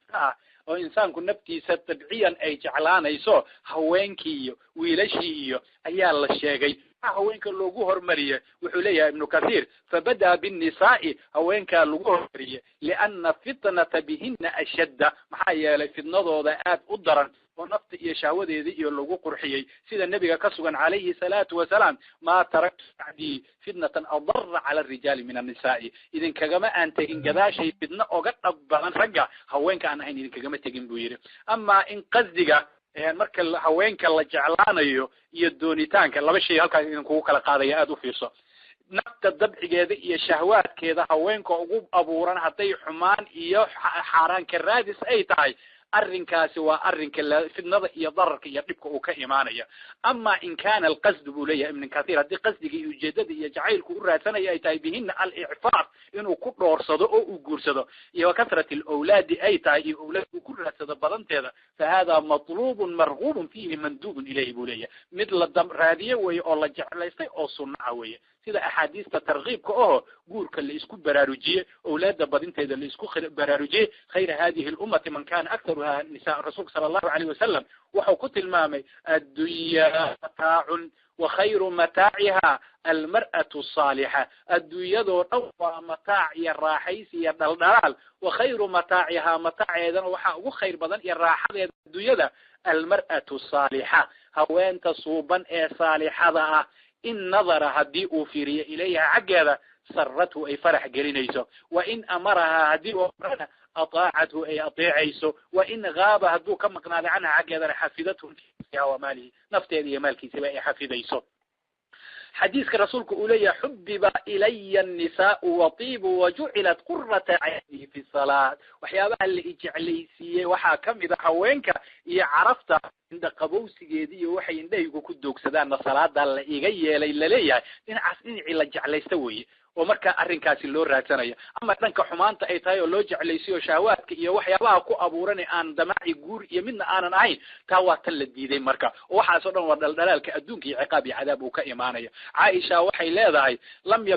A: oo insaanku naftiisa tabciyan ay jeclaanayso haweenkii wiilashii ayaa la sheegay haweenka loogu hormariyay wuxuu leeyahay ibn kathir fabada bin nisaa haweenka lagu hormariyay lianna fitnata bihinna ashadda maxaa yeelay fitnadooda aad u daran ونفط إيه شهوده إيه اللغو قرحيي سيدا النبي كسوغا عليه الصلاة والسلام ما تركت بعدي فتنة أضر على الرجال من النساء إذن كجما أنت إن جدا شيء فتنة أوقات أبغان رجع هوين كان هين إذن كجما تجين بوير أما إن قصدك يعني مركل هوين كلا جعلان يدوني تانك لا بشيء هالك إن كوك لا قاضي أدو فيصة نقطة الضبع كذا إيه شهوات كذا هوين كعقوب أبوران حتى حمان إيه حاران كرادس أي تاي أرنكاس وأرنك في النظر يضرك يطبك وكإيمانية أما إن كان القصد بولية من كثير هذه قصدك يجدد يجعلك أراتنا يأتي بهن الإعفاف إنه كل رصده أو جرسده وكثرة الأولاد أيتاي أولاد كل رصده بدنت هذا فهذا مطلوب مرغوب فيه مندوب إليه بولية مثل الدم رادية والله جعل يستي أو صنعوية سيدا أحاديث ترغيب كأوه قولك اللي يسكو براروجية أولاد بدنت هذا اللي يسكو براروجية خير هذه الأمة من كان أكثرها نساء الرسول صلى الله عليه وسلم وحقوق المامي الدنيا متاع وخير متاعها المرأة الصالحة الدنيا دور أوفى متاع الراحيس يدلدلال وخير متاعها متاع يدن وخير بدن الراحة الدنيا المرأة الصالحة هوين تصوبا صالحة إن نظر هدي أوفيري إليها عجبة سرته أي فرح قرينيسو وإن أمرها هدي أمرنا أطاعته أي أطيعيسو وإن غاب هدو كم قنال عنها عجبة حفظته فيها وماله نفتي هذه مالكي سباء حفظيسو xadiiska rasuulku uu leeyahay xubbiba ilaya الnisaءu waطibu wajucilat qurata cayni fi salaat waxyaabaha la ijeclaysiiyey waxaa kamid a haweenka iyo carafta indha qabowsigeedi iyo waxay indhahaygu ku doogsadaanna salaada la iga yeelay laleeyahay dhinacaas dhinacii la jeclaysta weeye oo markaa arrinkaasi loo raadsanayo ama dhanka xumaanta ay tahay oo loo jeclaysiyo shahawaadka iyo waxyaabaha ku abuuran aan damaci guur iyo midna aanan ahayn taa waa tan la diiday marka oo waxaas oo dhan waa dhaldhalaalka adduunka iyo ciqaab iyo cadaab uu ka imaanayo caaisha waxay leedahay lam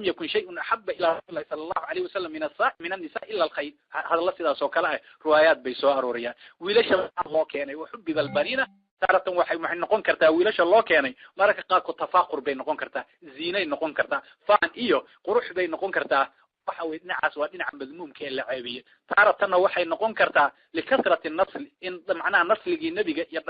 A: yakun shay'un ahabba ila rasulillahi sallallahu alayhi wasallam min an-nisa illa al-khayr hadalla sidaas oo kale ah riwaayaad bay soo arooriyaan wiilasha loo keenay oo xubbiba al-banina taaratan waxay noqon kartaa wiilasha loo keenay mararka qaarkood tafaaqur bay noqon kartaa ziinay noqon kartaa faan iyo qurux bay noqon kartaa waxa way dhinacaas waa dhinaca madmuumka ee la ceebiyey taaratanna waxay noqon kartaa likasrati nasl in macnaha nasligii nebiga iyo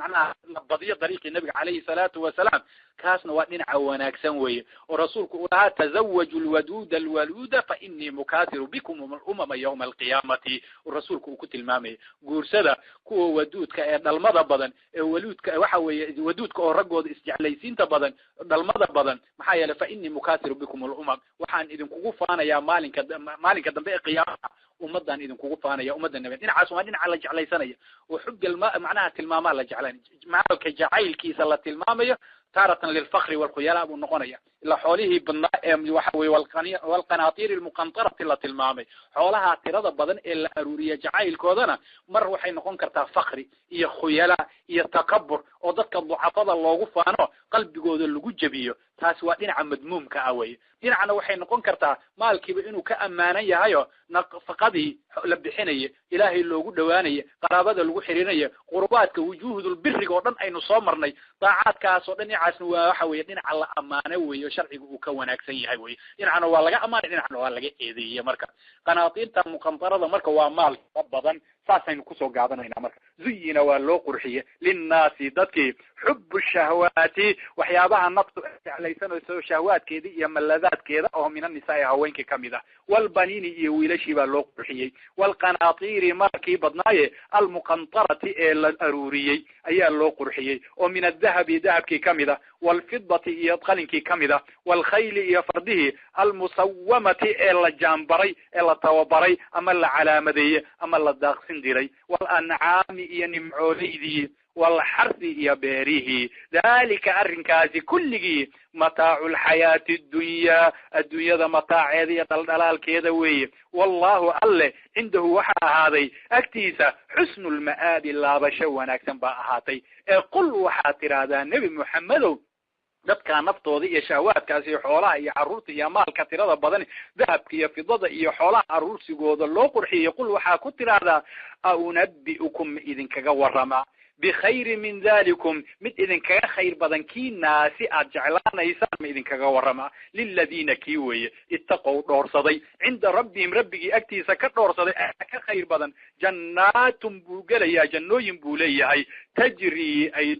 A: macnaha la badiyo dariiqii nebiga calayhi salaatu wasalaam kaasna waa dhinaca wanaagsan weeye oo rasuulku uu lahaa tazawaju lwaduuda alwaluuda fa inii mukaasiru bikum umama yawma alqiyaamati oo rasuulku uu ku tilmaamayay guursada kuwa waduudka ee dhalmada badan ee waluudka waxa weeye waduudka oo raggooda isjeclaysiinta badan dhalmada badan maxaa yeelay fa inii mukaasiru bikum alumam waxaan idinkugu faanayaa maalinka dambe ee qiyaamaha ummadan idinkugu faanaya ummadda nabi dhinacaas waa dhinaca la jeclaysanaya oo xubgal macnaha tilmaamaa la jeclaan maalka jacaylkiisa la tilmaamayo taaratan lilfakri walkhuyalaa buu noqonaya ilaa xoolihii badnaa ee waxa weye walqanaatiir almuqantarati la tilmaamay xoolaha tirada badan ee la aruuriya jacaylkoodana mar waxay noqon kartaa fakri iyo khuyalaa iyo takabur oo dadka ducafada loogu faano qalbigooda lagu jebiyo taasi waa dhinaca madmuumka ah weye dhinacna waxay noqon kartaa maalkiiba inuu ka ammaanan yahayo nafaqadii la bixinaya ilaahay loogu dhawaanaya qaraabada lagu xiriirinayo qurubaadka wujuuhdulbiriga oo dhan aynu soo marnay daacaadkaas oo dhan dhinacaasna waa waxa weye dhinaca la ammaano weeye o sharciga uu ka wanaagsan yahay weye dhinacna waa laga ammaanay dhinacna waa laga eedeeyey marka qanaatiinta muqantarada marka waa maal badan saasaynu kusoo gaabanaynaa marka zuyina waa loo qurxiye linnaasi dadkii xubu shahwaati waxyaabaha naftu jeclaysanayso shahwaadkeedii iyo maladaadkeeda oo min annisaai haweenkii kamid ah walbanini iyo wiilashii baa loo qurxiyey walqanaatiiri markii badnaaye almuqantarati ee la aruuriyey ayaa loo qurxiyey oo min adahabi dahabkii kamid ah walfidati iyo qalinkii kamid ah walkhayli iyo fardihii almusawamati ee la jaambaray ee la tababaray ama la calaamadeeye ama la daaqsin diray walancaami iyo nimcooleydii walxarsi iyo beerihii dalika arrinkaasi kulligii mataacu lxayaati addunyaa adduunyada mataaceeda iyo dhaldhalaalkeeda weeye wallahu alle cindahu waxaa ahaaday agtiisa xusnu lma'aabi laabasho wanaagsan baa ahaatay ee qul waxaad tidhaahdaa nebi moxamedow dadkaa naftooda iyo shahwaadkaas iyo xoolaha iyo carruurta iyo maalka tirada badan dahabka iyo fidada iyo xoolaha carruursigooda loo qurxiyey qul waxaa ku tidhaahdaa aunabi'ukum idinkaga warama bikhayri min dalikum mid idinkaga khayr badan kii naasi aad jeclaanaysaan ma idinkaga warama liladiina kii weeye ittaqow dhoorsaday cinda rabbihim rabbigii agtiisa ka dhoorsaday ka khayr badan jannaatun buu gelayaa jannooyin buu leeyahay tajrii ay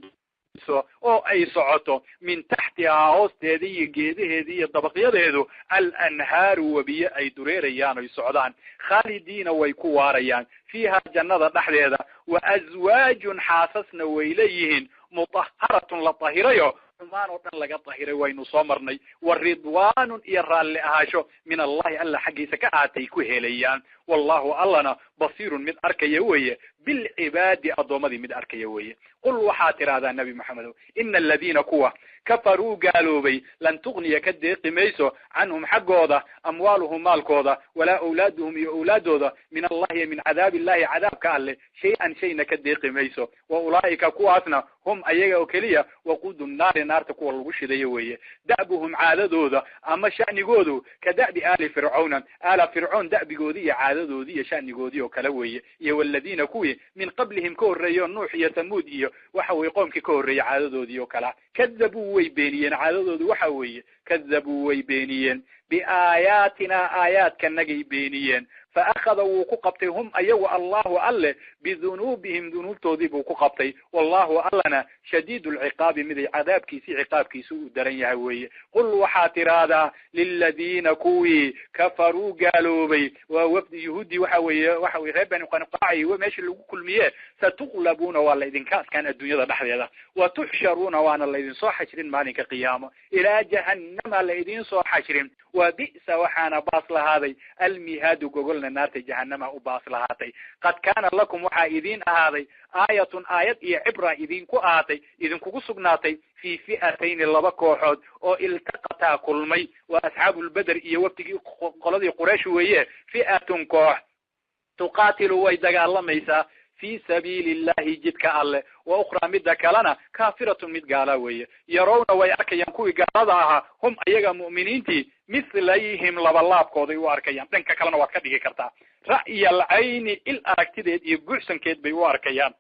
A: oo ay socoto min taxtihaa hoosteeda iyo geedaheeda iyo dabaqyadeedu alanhaaru webiye ay dureerayaan oy socdaan khaalidiina way ku waarayaan fiiha jannada dhexdeeda wa aswaajun xaasasna way leeyihiin mutaharatun la tahirayo xumaan oo dhan laga tahiray waynu soo marnay wa ridwaanun iyo raalli ahaasho min allahi alla xaggiisa ka aatay ku helayaan wallahu allana basiirun mid arkaya weeye bilcibaadi addoommadii mid arkaya weeye qul waxaad tidhaahdaa nebi moxamedow ina aladiina kuwa kafaruu gaaloobay lan tugniya ka deeqi mayso canhum xaggooda amwaaluhum maalkooda walaa awlaaduhum iyo awlaadooda min allahi min cadaabi illahi cadaabka alle shay-an shayna ka deeqi mayso wa ulaa'ika kuwaasna hum ayaga oo keliya waquudu naari naarta kuwa lagu shidayo weeye da'buhum caadadooda ama sha'nigoodu ka da'bi aali fircawna aala fircoon da'bigoodii iyo caadadoodii iyo sha'nigoodii oo kale weeye iyo waladiina kuwii min qablihim ka horreeyo nuux iyo tamuud iyo waxa weye qoomkii ka horreeyey caadadoodii oo kalea kadabuu way beeniyeen caadadoodu waxa weeye kadabuu way beeniyeen biaayaatina aayaadkanagay beeniyeen فأخذوا كقبتهم أيو الله أله بذنوبهم ذنوب توذيب كقبتي والله ألنا شديد العقاب من عذاب كيسي عقاب كيسو درنيا هوي قل وحاتر هذا للذين كوي كفروا قالوا بي ووفد يهودي وحوي ربنا قنقاعي وماشي اللي كل مياه ستغلبون والله إذن كان الدنيا بحر هذا وتحشرون وانا الذين صح حشرين مالك قيامة إلى جهنم الذين صح حشرين وبئس وحانا باصل هذا المهاد قلنا نار جهنم وباصل هذا قد كان لكم وحايدين هذا آية عبرة إذن كؤاتي إذن كقصقناتي في فئتين اللبكوحود أو التقطا كلمي وأصحاب البدر يوبتقي قلدي قريش ويه فئة كوح تقاتل ويدقى ميسا في سبيل الله جدك الله وأخرى مدك لنا كافرة مدقى ويه يرون ويأركيان كوي قادها هم أيها مؤمنين مثليهم لبالله كودي واركيان دنك كلنا وكدي كرتا رأي العين الأكتديد يبعسن كيد بيواركيان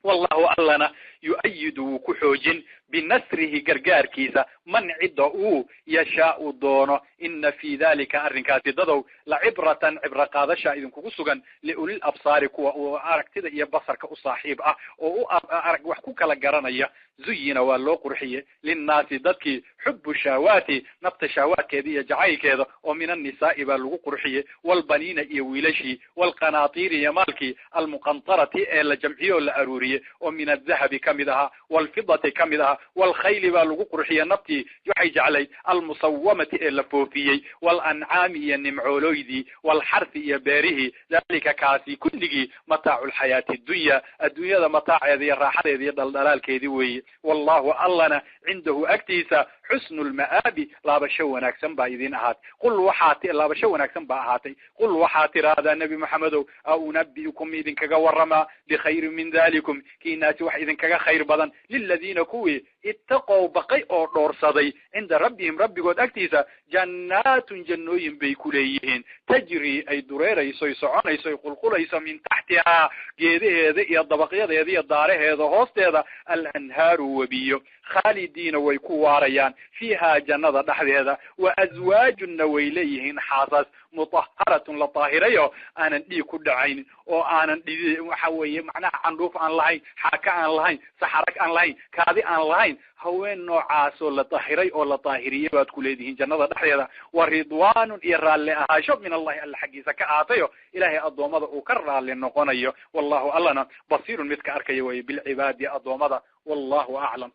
A: والله ألنا يؤيد كحوج بنصره قرقار كيسا من عده يشاء دونه إن في ذلك أرنكات ددو لعبرة عبرة قادشة إذن كوكسوغا لأولي الأبصار وأركتد يبصر كأصاحب وأرك وحكوك لقرانيا زينا والله قرحية للناس ددك حب الشهوات نبت شهوات كذي يجعي كذا ومن النساء بالله قرحية والبنين يويلشي والقناطير يمالكي المقنطرة الجمعية الأرورية ومن الذهب كمدها والفضة كمدها والخيل بالله قرحية نبتي يحيج علي المصومة اللفوفية والأنعام النمعولويدي والحرث يباره ذلك كاسي كله متاع الحياة الدنيا متاع هذه الراحة هذه الدلال كذي والله ألنا عنده أكتيسا حسن المآب لا بشونا أكسن بايدين أهات قل وحاتي لا بشونا أكسن باهاتي قل وحاتي هذا النبي محمد أو نبئكم إذن كغورما بخير من ذلكم كي ناس واحد إذن كغير بدن للذين كوي اتقوا بقي أور صدي عند ربهم ربي قد أكتيسا جنات جنوين بيكوليهن تجري أي درير يسوي سعون يسوي قلقل يسوي من تحتها جيده هذه الضبقية هذه الداره هذا هوست هذا الأنهار وبيو خالدين ويكواريان فيها جنة دحديدا وأزواج نويليهن حاسس مطهرة لطاهرية أنا دي كل عين وأنا دي وحوي معناها عنروف عن لاين حكا عن لاين سحرك عن لاين كاذي عن لاين هوين نوعاس لطاهري أو لطاهرية وتكوليدهن جنة دحديدا ورضوان إرال شوف من الله الحقي سكاعطيه إلهي الضوامضة وكرر للنقونيه والله ألنا بصير مثل أركيه بالعباد الضوامضة والله أعلم.